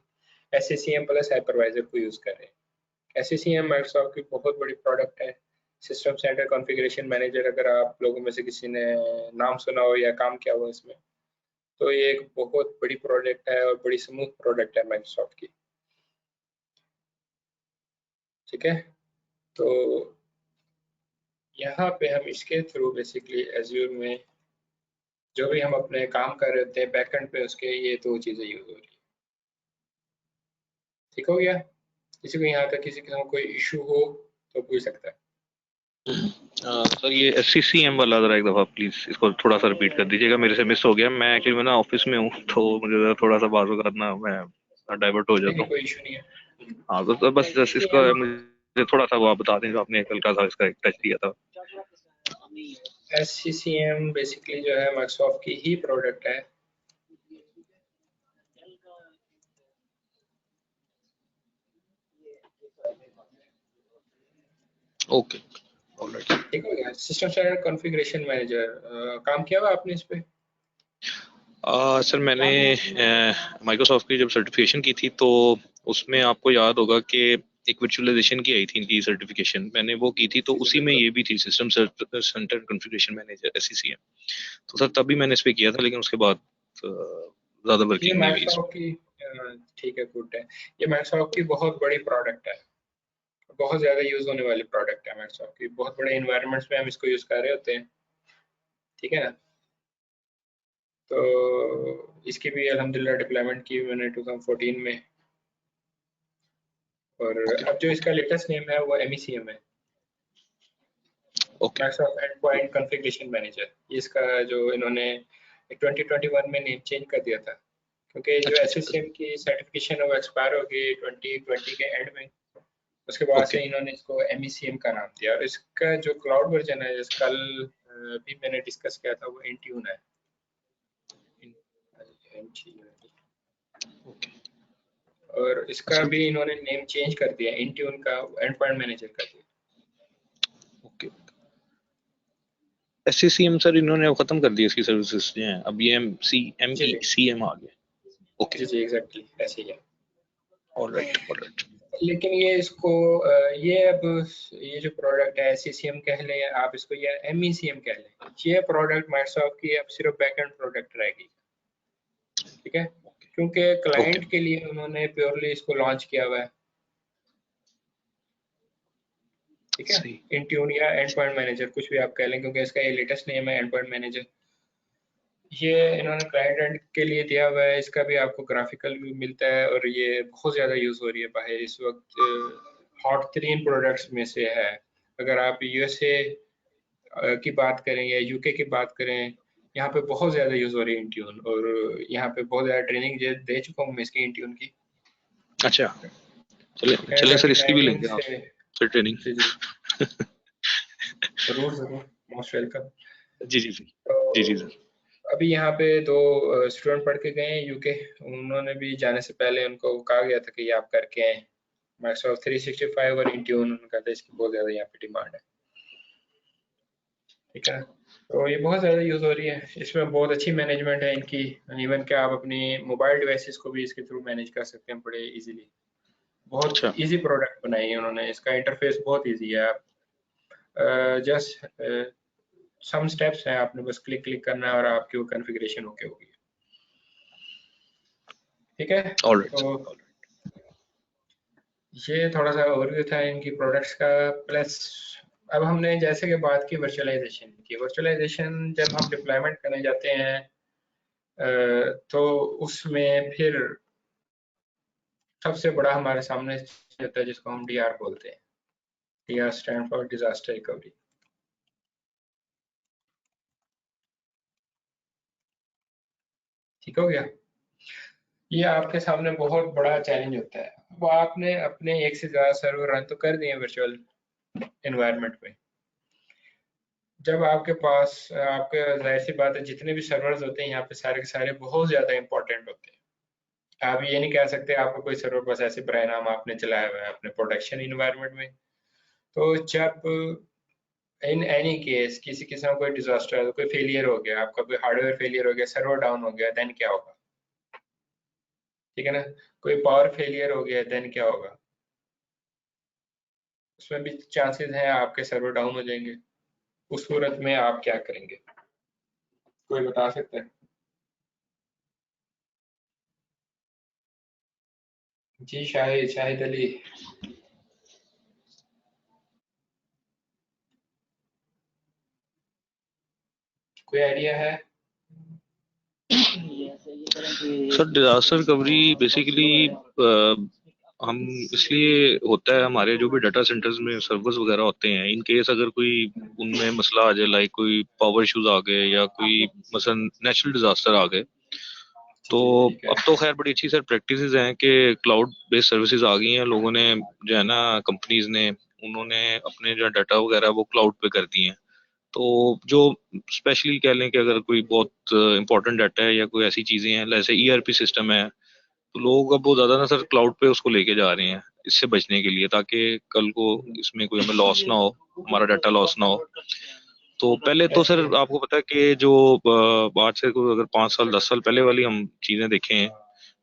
SCCM प्लस हाइपरवाइजर को यूज़ कर रहे हैं। SCCM माइक्रोसॉफ्ट की बहुत बड़ी प्रोडक्ट है, सिस्टम सेंटर कॉन्फ़िगरेशन मैनेजर। अगर आप लोगों में से किसी ने नाम सुना हो या काम किया हो इसमें, तो ये एक बहुत बड़ी प्रोडक्ट है और बड़ी स्मूथ प्रोडक्ट है माइक्रोसॉफ्ट की। ठीक है, तो यहाँ पे हम इसके थ्रू बेसिकली एज्योर में जो भी हम अपने काम कर रहे होते हैं बैकएंड पे, उसके ये 2 चीज़ें यूज़ हो रही है। ठीक हो गया। किसी को यहाँ तक किसी किस्म का कोई इशू हो तो पूछ सकता है। सर ये SCCM वाला जरा एक दफा प्लीज इसको थोड़ा सा रिपीट कर दीजिएगा, मेरे से मिस हो गया। मैं एक्चुअली ना ऑफिस में हूँ तो मुझे थोड़ा सा बाजू करना, मैं डाइवर्ट हो जाता हूँ। कोई इशू नहीं है। हाँ तो बस जस्ट इसका मुझे थोड़ा सा वो आप बता दें जो आपने हल्का सा इसका एक टच दिया था। SCCM बेसिकली जो है माइक्रोसॉफ्ट की ही प्रोडक्ट है। Okay, alright. ठीक हो गया। सिस्टम स्टैंडर्ड कॉन्फ़िगरेशन मैनेजर काम किया हुआ आपने इस पे? सर मैंने माइक्रोसॉफ्ट की जब सर्टिफिकेशन की थी तो उसमें आपको याद होगा कि एक वर्चुअलाइजेशन की आई थी इनकी सर्टिफिकेशन, मैंने वो की थी, तो उसी में ये भी थी system centre configuration manager SCCM। तो सर तभी मैंने इस पे किया था, लेकिन उसके बाद ज्यादा ये वर्किंग नहीं हुई इस माइक्रोसॉफ्ट की ठीक है, गुड है। ये माइक्रोसॉफ्ट की बहुत बड़ी प्रोडक्ट है, बहुत ज़्यादा यूज़ होने वाली प्रोडक्ट है माइक्रोसॉफ्ट की। बहुत बड़े इन्वायरमेंट्स में हम इसको यूज़ कर रहे होते हैं, ठीक है ना। तो इसकी भी अल्हम्दुलिल्लाह डिप्लॉयमेंट की मैंने 2014 में, और अब जो इसका लेटेस्ट नेम है वो MECM है, okay. Microsoft endpoint configuration manager. इसका जो इन्होंने 2021 में नेम चेंज कर दिया था, क्योंकि जो SCCM की सर्टिफिकेशन है वो एक्सपायर हो गई 2020 के एंड में। उसके बाद से इन्होंने इसको MECM का नाम दिया, और इसका जो क्लाउड वर्जन है जिस कल भी मैंने डिस्कस किया था वो Intune है। और इसका भी इन्होंने नेम चेंज कर दिया, Intune का एंडपॉइंट मैनेजर कर दिया। ओके। SCCM सर इन्होंने खत्म कर दी इसकी सर्विसेज जो हैं, अब ये MECM आ गया। ओके जी एग्जैक्टली ऐसे ही है। ऑलराइट। लेकिन ये इसको ये अब ये जो प्रोडक्ट है SCCM कह लें आप इसको, या MECM कह लें, ये प्रोडक्ट माइक्रोसॉफ्ट की अब सिर्फ बैकएंड प्रोडक्ट रहेगी। ठीक है, क्योंकि क्लाइंट के लिए उन्होंने प्योरली इसको लॉन्च किया हुआ है। ठीक है, Intune या एंडपॉइंट मैनेजर कुछ भी आप कह लें, क्योंकि इसका ये लेटेस्ट नेम है एंडपॉइंट मैनेजर। ये इन्होंने क्लाइंट एंड के लिए दिया हुआ है। इसका भी आपको ग्राफिकल भी मिलता है, और ये बहुत ज़्यादा यूज़ हो रही है बाहर इस वक्त, हॉट 3 प्रोडक्ट्स में से है। अगर आप USA की बात करें या UK की बात करें, यहाँ पे बहुत ज़्यादा यूज़ हो रही है Intune, और यहाँ पे बहुत ज़्यादा ट्रेनिंग दे चुका हूँ मैं इसकी Intune की। अच्छा, चले सर इसकी भी लेंगे आप सर ट्रेनिंग। जरूर मोस्ट वेलकम। जी सर। अभी यहाँ पे 2 स्टूडेंट पढ़ के गए हैं UK, उन्होंने भी जाने से पहले उनको कहा गया था कि ये आप करके आए माइक्रोसॉफ्ट 365 और Intune। उन्होंने कहा था इसकी बहुत ज़्यादा यहाँ पे डिमांड है। ठीक है, तो ये बहुत ज़्यादा यूज़ हो रही है, इसमें बहुत अच्छी मैनेजमेंट है इनकी। इवन कि आप अपनी मोबाइल डिवाइसेस को भी इसके थ्रू मैनेज कर सकते हैं बड़े इजीली। बहुत अच्छा इजी प्रोडक्ट बनाई है उन्होंने, इसका इंटरफेस बहुत इजी है। आप जस्ट सम स्टेप्स हैं, आपने बस क्लिक करना है और आपकी वो कॉन्फ़िगरेशन ओके होगी। ठीक है, ऑलराइट तो ये थोड़ा सा ओवरव्यू था इनकी प्रोडक्ट्स का। प्लस अब हमने जैसे कि बात की वर्चुअलाइजेशन की, वर्चुअलाइजेशन जब हम डिप्लॉयमेंट करने जाते हैं तो उसमें फिर सबसे बड़ा हमारे सामने होता है जिसको हम डीआर बोलते हैं। DR stand for disaster recovery. ठीक हो गया। ये आपके सामने बहुत बड़ा चैलेंज होता है। वो आपने अपने एक से ज्यादा सर्वर रन तो कर दिए वर्चुअल एनवायरनमेंट में। जब आपके पास आपके जाहिर सी बात है जितने भी सर्वर्स होते हैं यहाँ पे सारे के सारे बहुत ज्यादा इंपॉर्टेंट होते हैं। आप ये नहीं कह सकते आपको कोई सर्वर बस ऐसे बराए नाम आपने चलाया हुआ है अपने प्रोडक्शन इन्वायरमेंट में। तो जब इन एनी केस किसी किस्म का कोई डिजास्टर है, कोई फेलियर हो गया, आपका कोई हार्डवेयर फेलियर हो गया, सर्वर डाउन हो गया, देन क्या होगा? ठीक है ना, कोई पावर फेलियर हो गया देन क्या होगा? उसमें भी चांसेस हैं आपके सर्वर डाउन हो जाएंगे। उस सूरत में आप क्या करेंगे, कोई बता सकता है? जी शाहिद, शाहिद अली। कोई आइडिया है? सर डिजास्टर रिकवरी बेसिकली हम इसलिए होता है, हमारे जो भी डाटा सेंटर्स में सर्वर्स वगैरह होते हैं, इन केस अगर कोई उनमें मसला आ जाए, लाइक कोई पावर इश्यूज आ गए या कोई मसलन नेचुरल डिजास्टर आ गए, तो ठीक है। अब तो खैर बड़ी अच्छी सर प्रैक्टिसेस हैं कि क्लाउड बेस्ड सर्विसेज आ गई हैं। लोगों ने जो है ना, कंपनीज ने, उन्होंने अपने जो डाटा वगैरह वो क्लाउड पे कर दिए हैं। तो जो स्पेशली कह लें कि अगर कोई बहुत इंपॉर्टेंट डाटा है या कोई ऐसी चीजें हैं, जैसे ईआरपी सिस्टम है, तो लोग अब बहुत ज्यादा ना सर क्लाउड पे उसको लेके जा रहे हैं इससे बचने के लिए, ताकि कल को इसमें कोई हमें लॉस ना हो, हमारा डाटा लॉस ना हो। तो पहले तो सर ऐसे आपको पता है कि जो आज से कोई अगर 5 साल 10 साल पहले वाली हम चीजें देखें,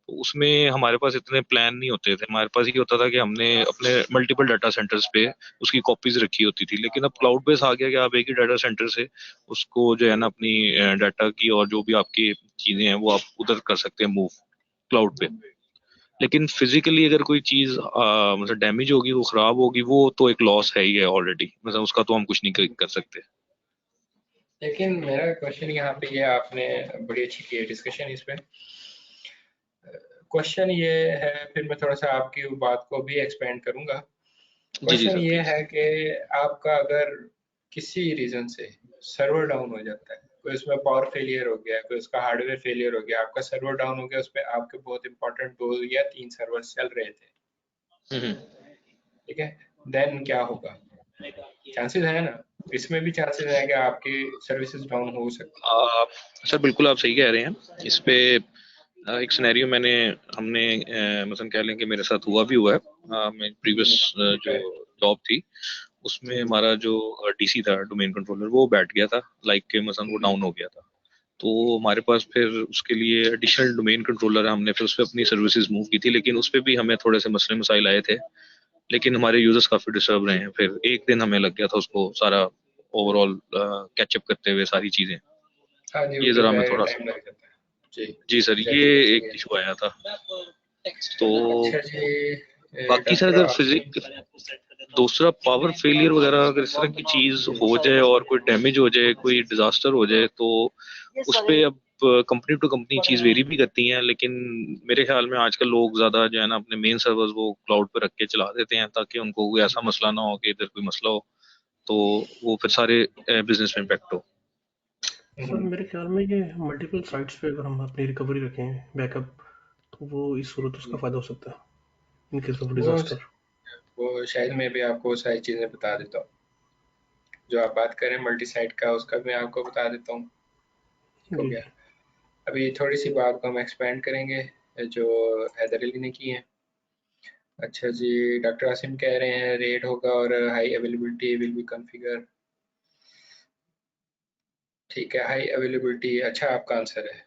तो उसमें हमारे पास इतने प्लान नहीं होते थे। हमारे पास ये होता था कि हमने अपने मल्टीपल डाटा सेंटर्स पे उसकी कॉपीज रखी होती थी। लेकिन अब क्लाउड बेस आ गया कि आप एक ही डाटा सेंटर से उसको जो है ना, अपनी डाटा की और जो भी आपकी चीजें हैं वो आप उधर कर सकते हैं मूव क्लाउड पे। लेकिन फिजिकली अगर कोई चीज मतलब डैमेज होगी, वो खराब होगी, वो तो एक लॉस है ही है ऑलरेडी, मतलब उसका तो हम कुछ नहीं कर सकते। लेकिन मेरा क्वेश्चन यहाँ पे ये, आपने बड़ी अच्छी की है डिस्कशन इस पे। क्वेश्चन ये है, फिर मैं थोड़ा सा आपकी बात को भी एक्सपेंड करूंगा। जी जी क्वेश्चन सर ये प्लीज। है कि आपका अगर किसी रीजन से सर्वर डाउन हो जाता है, कोई उसमें पावर फेलियर हो गया, कोई उसका हार्डवेयर फेलियर हो गया, आपका सर्वर डाउन हो गया, उसमें आपके बहुत इंपॉर्टेंट 2 या 3 सर्वर चल रहे थे, हम्म। ठीक है, देन क्या होगा? चांसेस है ना, इसमें भी चांसेस है कि आपकी सर्विसेज डाउन हो सकती आ, सर बिल्कुल आप सही कह रहे हैं इस पे। एक सिनेरियो हमने मतलब कह लें कि मेरे साथ भी हुआ है। मैं प्रीवियस है। जो ठीक है। जॉब थी, उसमें हमारा जो डीसी था, डोमेन कंट्रोलर, वो बैठ गया था, लाइक के मतलब वो डाउन हो गया था। तो हमारे पास फिर उसके लिए एडिशनल डोमेन कंट्रोलर है, हमने फिर उस पर अपनी सर्विसेज मूव की थी, लेकिन उस पर भी हमें थोड़े से मसले मसाइल आए थे। लेकिन हमारे यूजर्स काफी डिस्टर्ब रहे हैं, फिर एक दिन हमें लग गया था उसको सारा ओवरऑल कैचअप करते हुए सारी चीजें। हाँ जी, वो ये तो जरा हमें जाहिर थोड़ा सा, टाइम लग जाता है। जी, जी सर, ये एग्जैक्टली एक सही है। इशू आया था। तो अच्छा जी, बाकी सर डॉक्टर अगर आसिम। फिजिक दूसरा पावर फेलियर वगैरह अगर इस तरह की चीज हो जाए और कोई डैमेज हो जाए, कोई डिजास्टर हो जाए, तो उस पे अब कंपनी टू कंपनी चीज वेरी भी करती हैं। लेकिन मेरे ख्याल में आजकल लोग ज्यादा जो है ना, अपने मेन सर्वर्स वो क्लाउड पे रख के चला देते हैं, ताकि उनको कोई ऐसा मसला ना हो कि इधर कोई मसला हो तो वो फिर सारे बिजनेस में इम्पेक्ट हो। सर मेरे ख्याल में ये मल्टीपल साइट्स पे अगर हम अपनी रिकवरी रखें बैकअप, तो वो इस सूरत उसका फ़ायदा हो सकता है इन केस ऑफ वो डिजास्टर। वो शायद मैं भी आपको वो सारी चीजें बता देता हूँ। जो आप बात करें मल्टी साइट का, उसका मैं आपको बता देता हूँ। ठीक हो जी गया। जी। अभी थोड़ी सी बात को हम एक्सपेंड करेंगे जो हैदर अली ने की है। अच्छा जी, डॉक्टर आसिम कह रहे हैं रेड होगा और high availability will be configure. ठीक है, हाई अवेलेबिलिटी अच्छा आपका आंसर है।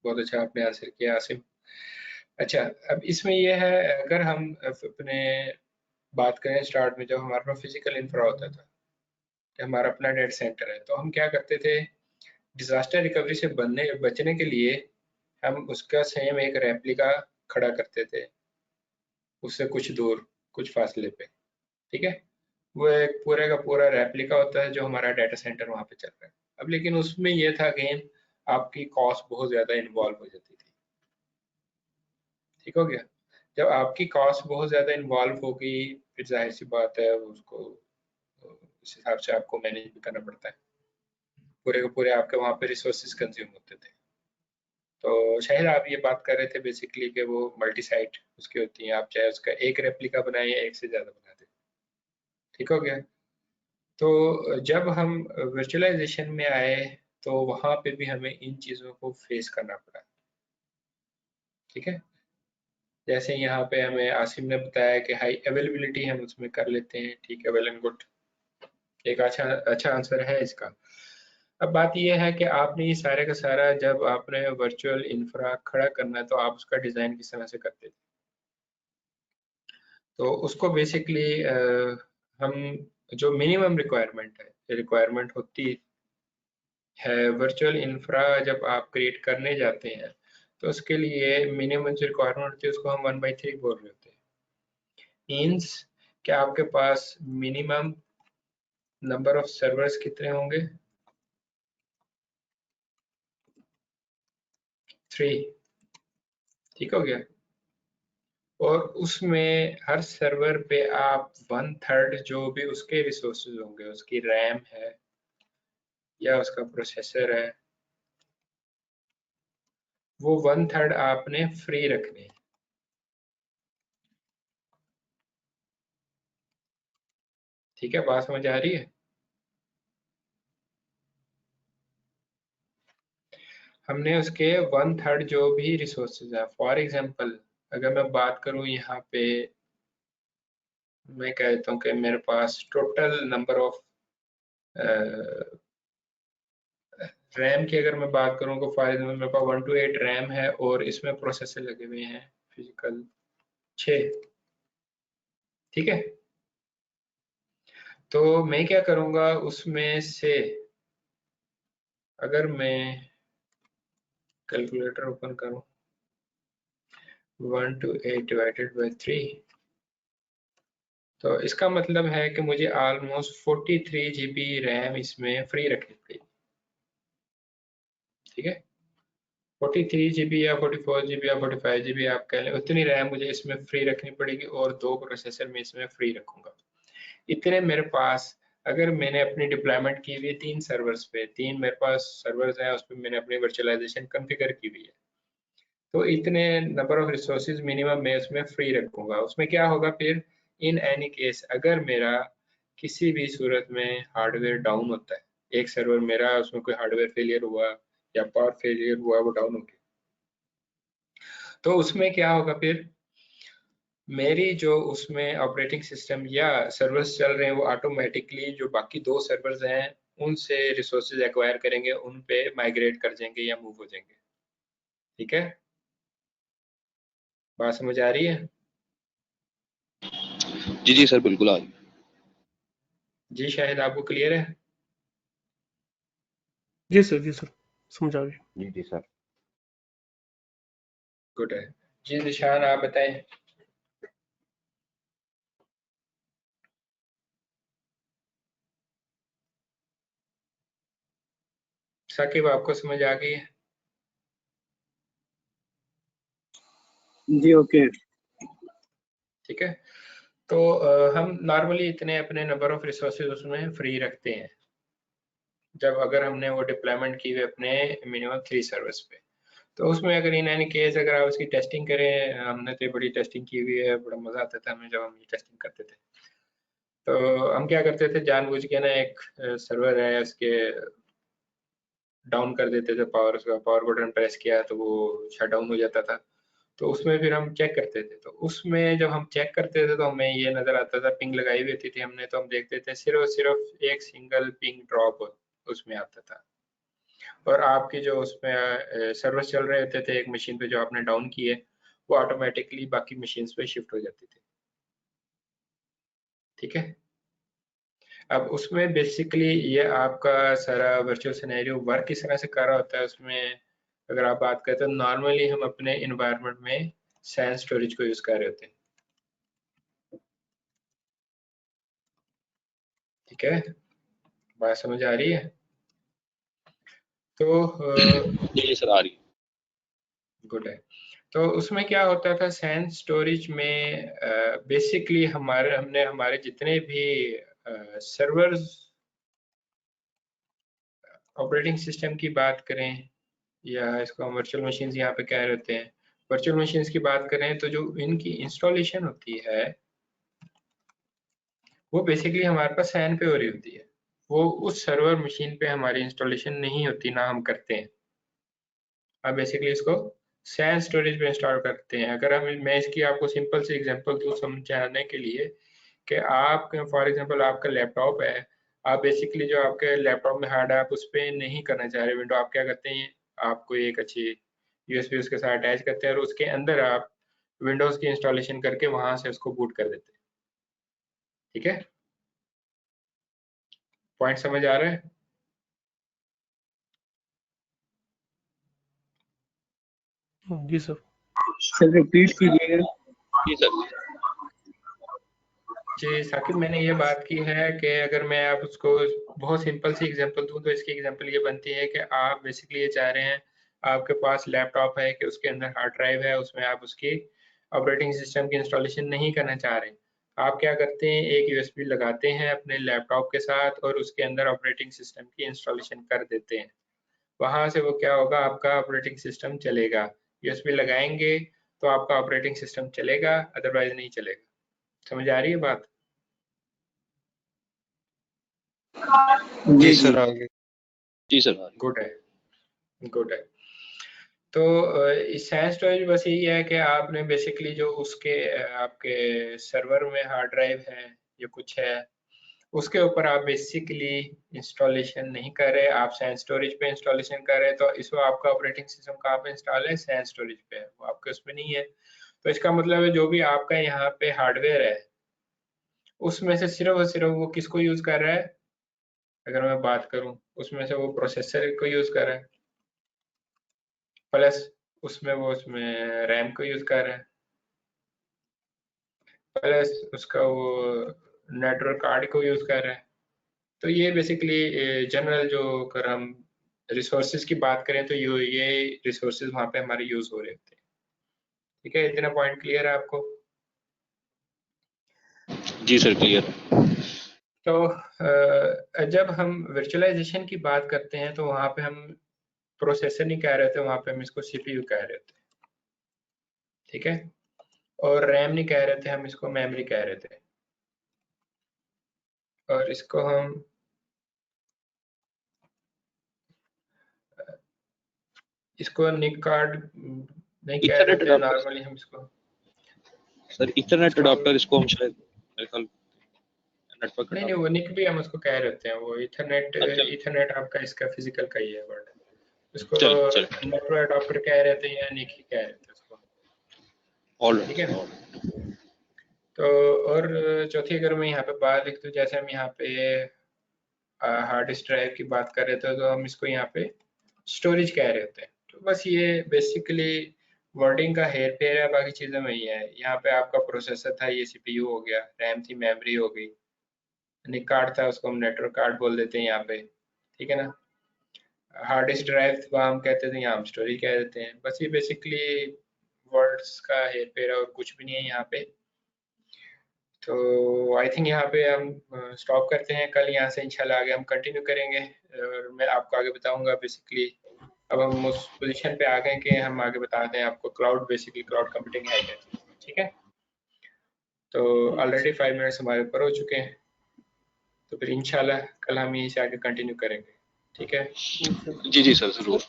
बहुत अच्छा आपने आंसर किया आसिम। अच्छा, अब इसमें ये है, अगर हम अपने बात करें स्टार्ट में, जब हमारे पास फिजिकल इंफ्रा होता था कि हमारा अपना डेटा सेंटर है, तो हम क्या करते थे, डिजास्टर रिकवरी से बचने के लिए हम उसका सेम एक रेप्लिका खड़ा करते थे उससे कुछ दूर, कुछ फासले पे, ठीक है। वो एक पूरे का पूरा रेप्लिका होता है जो हमारा डाटा सेंटर वहां पे चल रहा है। अब लेकिन उसमें ये था अगेन, आपकी कॉस्ट बहुत ज्यादा इन्वॉल्व हो जाती थी, ठीक हो गया। जब आपकी कॉस्ट बहुत ज्यादा इन्वॉल्व होगी, फिर जाहिर सी बात है उसको उस हिसाब से आपको मैनेज भी करना पड़ता है। पूरे के पूरे आपके वहाँ पे रिसोर्सेज कंज्यूम होते थे। तो शायद आप ये बात कर रहे थे बेसिकली कि वो मल्टी साइट उसकी होती है, आप चाहे उसका एक रेप्लिका बनाए या एक से ज्यादा बना दें, ठीक हो गया। तो जब हम वर्चुअलाइजेशन में आए तो वहां पे भी हमें इन चीजों को फेस करना पड़ा, ठीक है। जैसे यहाँ पे हमें आसिम ने बताया कि हाई अवेलेबिलिटी हम उसमें कर लेते हैं, ठीक है, वेल एंड गुड, एक अच्छा आंसर है इसका। अब बात यह है कि आपने ये सारे का सारा, जब आपने वर्चुअल इंफ्रा खड़ा करना है तो आप उसका डिजाइन किस तरह से करते थे। तो उसको बेसिकली हम जो मिनिमम रिक्वायरमेंट होती है वर्चुअल इंफ्रा जब आप क्रिएट करने जाते हैं, तो उसके लिए मिनिमम जो रिक्वायरमेंट होती है उसको हम 1/3 बोल रहे होते हैं। मीन्स कि आपके पास मिनिमम नंबर ऑफ सर्वर्स कितने होंगे, 3, ठीक हो गया। और उसमें हर सर्वर पे आप 1/3 जो भी उसके रिसोर्सेज होंगे, उसकी रैम है या उसका प्रोसेसर है, वो 1/3 आपने फ्री रखने हैं, ठीक है। बात समझ आ रही है। हमने उसके 1/3 जो भी रिसोर्सेज है, फॉर एग्जांपल अगर मैं बात करूं यहाँ पे, मैं कहता हूँ कि मेरे पास टोटल नंबर ऑफ रैम की अगर मैं बात करूँ तो फॉर एग्जाम्पल मेरे पास 1 to 8 रैम है और इसमें प्रोसेसर लगे हुए हैं फिजिकल 6, ठीक है। तो मैं क्या करूँगा, उसमें से अगर मैं कैलकुलेटर ओपन करूँ, 1 to 8 डिवाइडेड बाई 3, तो इसका मतलब है कि मुझे ऑलमोस्ट 43 GB रैम इसमें फ्री रखनी पड़ेगी, ठीक है। 43 GB या 44 GB या 45 GB आप कह लें, उतनी रैम मुझे इसमें फ्री रखनी पड़ेगी और 2 प्रोसेसर में इसमें फ्री रखूंगा। इतने मेरे पास, अगर मैंने अपनी डिप्लॉयमेंट की हुई है 3 सर्वर्स पे, 3 मेरे पास सर्वर्स हैं, उस पर मैंने अपनी वर्चुअलाइजेशन कॉन्फ़िगर की हुई है, तो इतने नंबर ऑफ रिसोर्सेज मिनिमम मैं उसमें फ्री रखूंगा। उसमें क्या होगा फिर, इन एनी केस अगर मेरा किसी भी सूरत में हार्डवेयर डाउन होता है, एक सर्वर मेरा उसमें कोई हार्डवेयर फेलियर हुआ या पावर फेलियर हुआ, वो डाउन हो गया, तो उसमें क्या होगा फिर, मेरी जो उसमें ऑपरेटिंग सिस्टम या सर्वर्स चल रहे हैं वो ऑटोमेटिकली जो बाकी 2 सर्वर्स हैं उनसे रिसोर्सेज एक्वायर करेंगे, उन पे माइग्रेट कर जाएंगे या मूव हो जाएंगे, ठीक है। बात समझ आ रही है। जी जी सर, बिल्कुल आ रही। जी शायद आपको क्लियर है। जी सर समझ आ गई। जी सर। गुड है जी। निशान आप बताएं। साकिब आपको समझ आ गई है। जी ओके। ठीक है। तो हम नॉर्मली इतने अपने नंबर ऑफ रिसोर्सेज उसमें फ्री रखते हैं जब अगर हमने वो डिप्लॉयमेंट की हुई अपने मिनिमम 3 सर्वर्स पे। तो उसमें अगर इन एनी केस अगर आप उसकी टेस्टिंग करें, हमने तो बड़ी टेस्टिंग की हुई है, बड़ा मजा आता था हमें जब हम ये टेस्टिंग करते थे। तो हम क्या करते थे, जानबूझ के ना एक सर्वर है उसके डाउन कर देते थे पावर, उसका पावर बटन प्रेस किया तो वो शट डाउन हो जाता था। तो उसमें फिर हम चेक करते थे, तो उसमें जब हम चेक करते थे तो हमें ये नजर आता था, पिंग लगाई हुई थी हमने, तो हम देखते थे सिर्फ और सिर्फ एक सिंगल पिंग ड्रॉप उसमें आता था। और आपके जो उसमें सर्वर चल रहे होते थे एक मशीन पे जो आपने डाउन किए, वो ऑटोमेटिकली बाकी मशीन्स पे शिफ्ट हो जाती थी। ठीक है, अब उसमें बेसिकली ये आपका सारा वर्चुअल सिनेरियो वर्क किस तरह से कर रहा होता है। उसमें अगर आप बात करें तो नॉर्मली हम अपने इन्वायरमेंट में सैन स्टोरेज को यूज कर रहे होते हैं। ठीक है, बात समझ आ रही है? तो जी सर आ रही है। गुड है। तो उसमें क्या होता था, सैन स्टोरेज में बेसिकली हमने हमारे जितने भी सर्वर्स ऑपरेटिंग सिस्टम की बात करें, या इसको हम वर्चुअल मशीन्स यहाँ पे कह रहे होते हैं, वर्चुअल मशीन्स की बात करें तो जो इनकी इंस्टॉलेशन होती है वो बेसिकली हमारे पास सैन पे हो रही होती है। वो उस सर्वर मशीन पे हमारी इंस्टॉलेशन नहीं होती, ना हम करते हैं। अब बेसिकली इसको सैन स्टोरेज पे इंस्टॉल करते हैं। अगर मैं इसकी आपको सिंपल से एग्जांपल दूं समझाने के लिए, कि आप फॉर एग्जांपल आपका लैपटॉप है, आप बेसिकली जो आपके लैपटॉप में हार्ड है आप उस पर नहीं करना चाह रहे विंडो, आप क्या करते हैं, आपको एक अच्छी यूएसबी उसके साथ अटैच करते हैं और उसके अंदर आप विंडोज की इंस्टॉलेशन करके वहां से उसको बूट कर देते हैं। ठीक है, पॉइंट समझ आ रहा है? जी सर। सर रिपीट कीजिएगा। जी सर। जी साकिब, मैंने ये बात की है कि अगर मैं आप उसको बहुत सिंपल सी एग्जांपल दूं तो इसकी एग्जांपल ये बनती है कि आप बेसिकली ये चाह रहे हैं, आपके पास लैपटॉप है कि उसके अंदर हार्ड ड्राइव है, उसमें आप उसकी ऑपरेटिंग सिस्टम की इंस्टॉलेशन नहीं करना चाह रहे। आप क्या करते हैं, एक यूएसबी लगाते हैं अपने लैपटॉप के साथ और उसके अंदर ऑपरेटिंग सिस्टम की इंस्टॉलेशन कर देते हैं। वहां से वो क्या होगा, आपका ऑपरेटिंग सिस्टम चलेगा। यूएसबी लगाएंगे तो आपका ऑपरेटिंग सिस्टम चलेगा, अदरवाइज नहीं चलेगा। समझ आ रही है बात? जी जी सर आगे। जी सर आ रही गुड है, गुड है। तो सैन स्टोरेज बस यही है कि आपने बेसिकली जो उसके आपके सर्वर में हार्ड ड्राइव है या कुछ है, उसके ऊपर आप बेसिकली इंस्टॉलेशन नहीं कर रहे, आप सैन स्टोरेज पे इंस्टॉलेशन कर रहे हैं। तो इसमें आपका ऑपरेटिंग सिस्टम कहाँ पे इंस्टॉल है, सैन स्टोरेज पे है, वो आपके उसमें नहीं है। तो इसका मतलब है जो भी आपका यहाँ पे हार्डवेयर है उसमें से सिर्फ और सिर्फ वो किसको यूज कर रहा है, अगर मैं बात करूं उसमें से वो प्रोसेसर को यूज कर रहा है, प्लस उसमें रैम को यूज कर रहा है, प्लस उसका वो नेटवर्क कार्ड को यूज कर रहा है। तो ये बेसिकली जनरल जो अगर हम रिसोर्सेज की बात करें तो ये रिसोर्सेज वहाँ पे हमारे यूज हो रहे होते हैं। ठीक है, इतना पॉइंट क्लियर है आपको? है। जी सर क्लियर है। तो जब हम वर्चुअलाइजेशन की बात करते हैं तो वहाँ पे हम प्रोसेसर नहीं कह रहे थे, वहाँ पे हम इसको सीपीयू कह रहे थे। ठीक है, और रैम नहीं कह रहे थे, हम इसको मेमोरी कह रहे थे। और इसको हम निक कार्ड नहीं कह रहे इथरनेट थे, अडाप्टर नॉर्मली हम इसको इथरनेट हम अडाप्टर इसको हम शायद मेरे ख्याल नेटवर्क नहीं, वो अडाप्टर। निक भी हम उसको कह रहे होते हैं। वो इथरनेट अच्छा इथरनेट आपका इसका फिजिकल का ही है वर्ड, उसको चल चल नेटवर्क अडाप्टर कह रहे थे या निक ही कह रहे थे उसको। ऑल ठीक है, राइट। तो और चौथी अगर मैं यहाँ पे बात लिख दूँ, जैसे हम यहाँ पे हार्ड डिस्क ड्राइव की बात कर रहे थे तो हम इसको यहाँ पे स्टोरेज कह रहे होते हैं। तो बस ये बेसिकली वर्डिंग का हेर फेर है, बाकी चीज़ें वही है। यहाँ पे आपका प्रोसेसर था, ये सीपीयू हो गया, रैम थी, मेमोरी हो गई, निक कार्ड था, उसको हम नेटवर्क कार्ड बोल देते हैं यहाँ पे। ठीक है ना, हार्ड डिस्क ड्राइव वहाँ हम कहते थे, यहाँ हम स्टोरेज कह देते हैं। बस ये बेसिकली वर्ड्स का हेर फेर है और कुछ भी नहीं है यहाँ पे। तो आई थिंक यहाँ पे हम स्टॉप करते हैं, कल यहाँ से इंशाल्लाह आगे हम कंटिन्यू करेंगे और मैं आपको आगे बताऊंगा। बेसिकली अब हम उस पोजीशन पे आ गए कि हम आगे बताते हैं आपको क्लाउड, बेसिकली क्लाउड कंप्यूटिंग है क्या चीज़। ठीक है, तो ऑलरेडी 5 मिनट्स हमारे ऊपर हो चुके हैं, तो फिर इंशाल्लाह कल हम यहीं से आगे कंटिन्यू करेंगे। ठीक है, जी सर जरूर।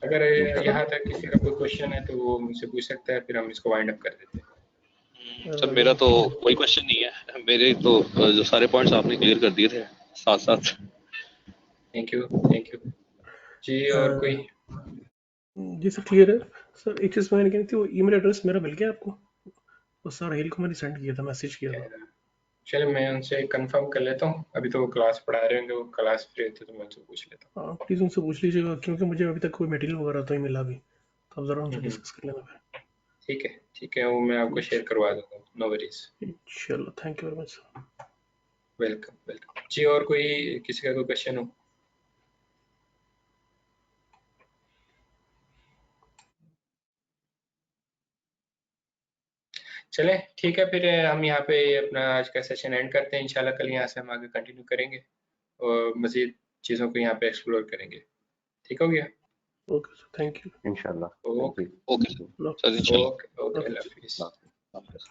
अगर यहाँ तक किसी का कोई क्वेश्चन है तो वो मुझसे पूछ सकता है, फिर हम इसको वाइंड अप कर देते हैं। सर मेरा तो कोई क्वेश्चन नहीं है, मेरे तो जो सारे पॉइंट्स आपने क्लियर कर दिए थे साथ साथ। थैंक यू जी। और कोई? जी सर क्लियर है सर एक चीज़ मैंने कही थी, वो ईमेल एड्रेस मेरा मिल गया आपको? वो सर हेल को मैंने सेंड किया था, मैसेज किया था। चलो मैं उनसे कंफर्म कर लेता हूँ, अभी तो वो क्लास पढ़ा रहे होंगे, वो क्लास फ्री होते तो मैं उनसे पूछ लेता हाँ प्लीज़ उनसे पूछ लीजिएगा, क्योंकि मुझे अभी तक कोई मटेरियल वगैरह तो नहीं मिला अभी, तो आप ज़रा उनसे हूँ। डिस्कस कर लेना फिर। ठीक है, वो मैं आपको शेयर करवा दूंगा, नो वरीज। चलो thank you very much sir. Welcome जी। और कोई किसी का कोई क्वेश्चन हो? चले ठीक है, फिर हम यहाँ पे अपना आज का सेशन एंड करते हैं। इंशाल्लाह कल यहाँ से हम आगे कंटिन्यू करेंगे और मज़ीद चीज़ों को यहाँ पे एक्सप्लोर करेंगे। ठीक हो गया? Okay sir, thank you. इंशाल्लाह। Okay thank you. ओके, अल्लाह हाफिज़।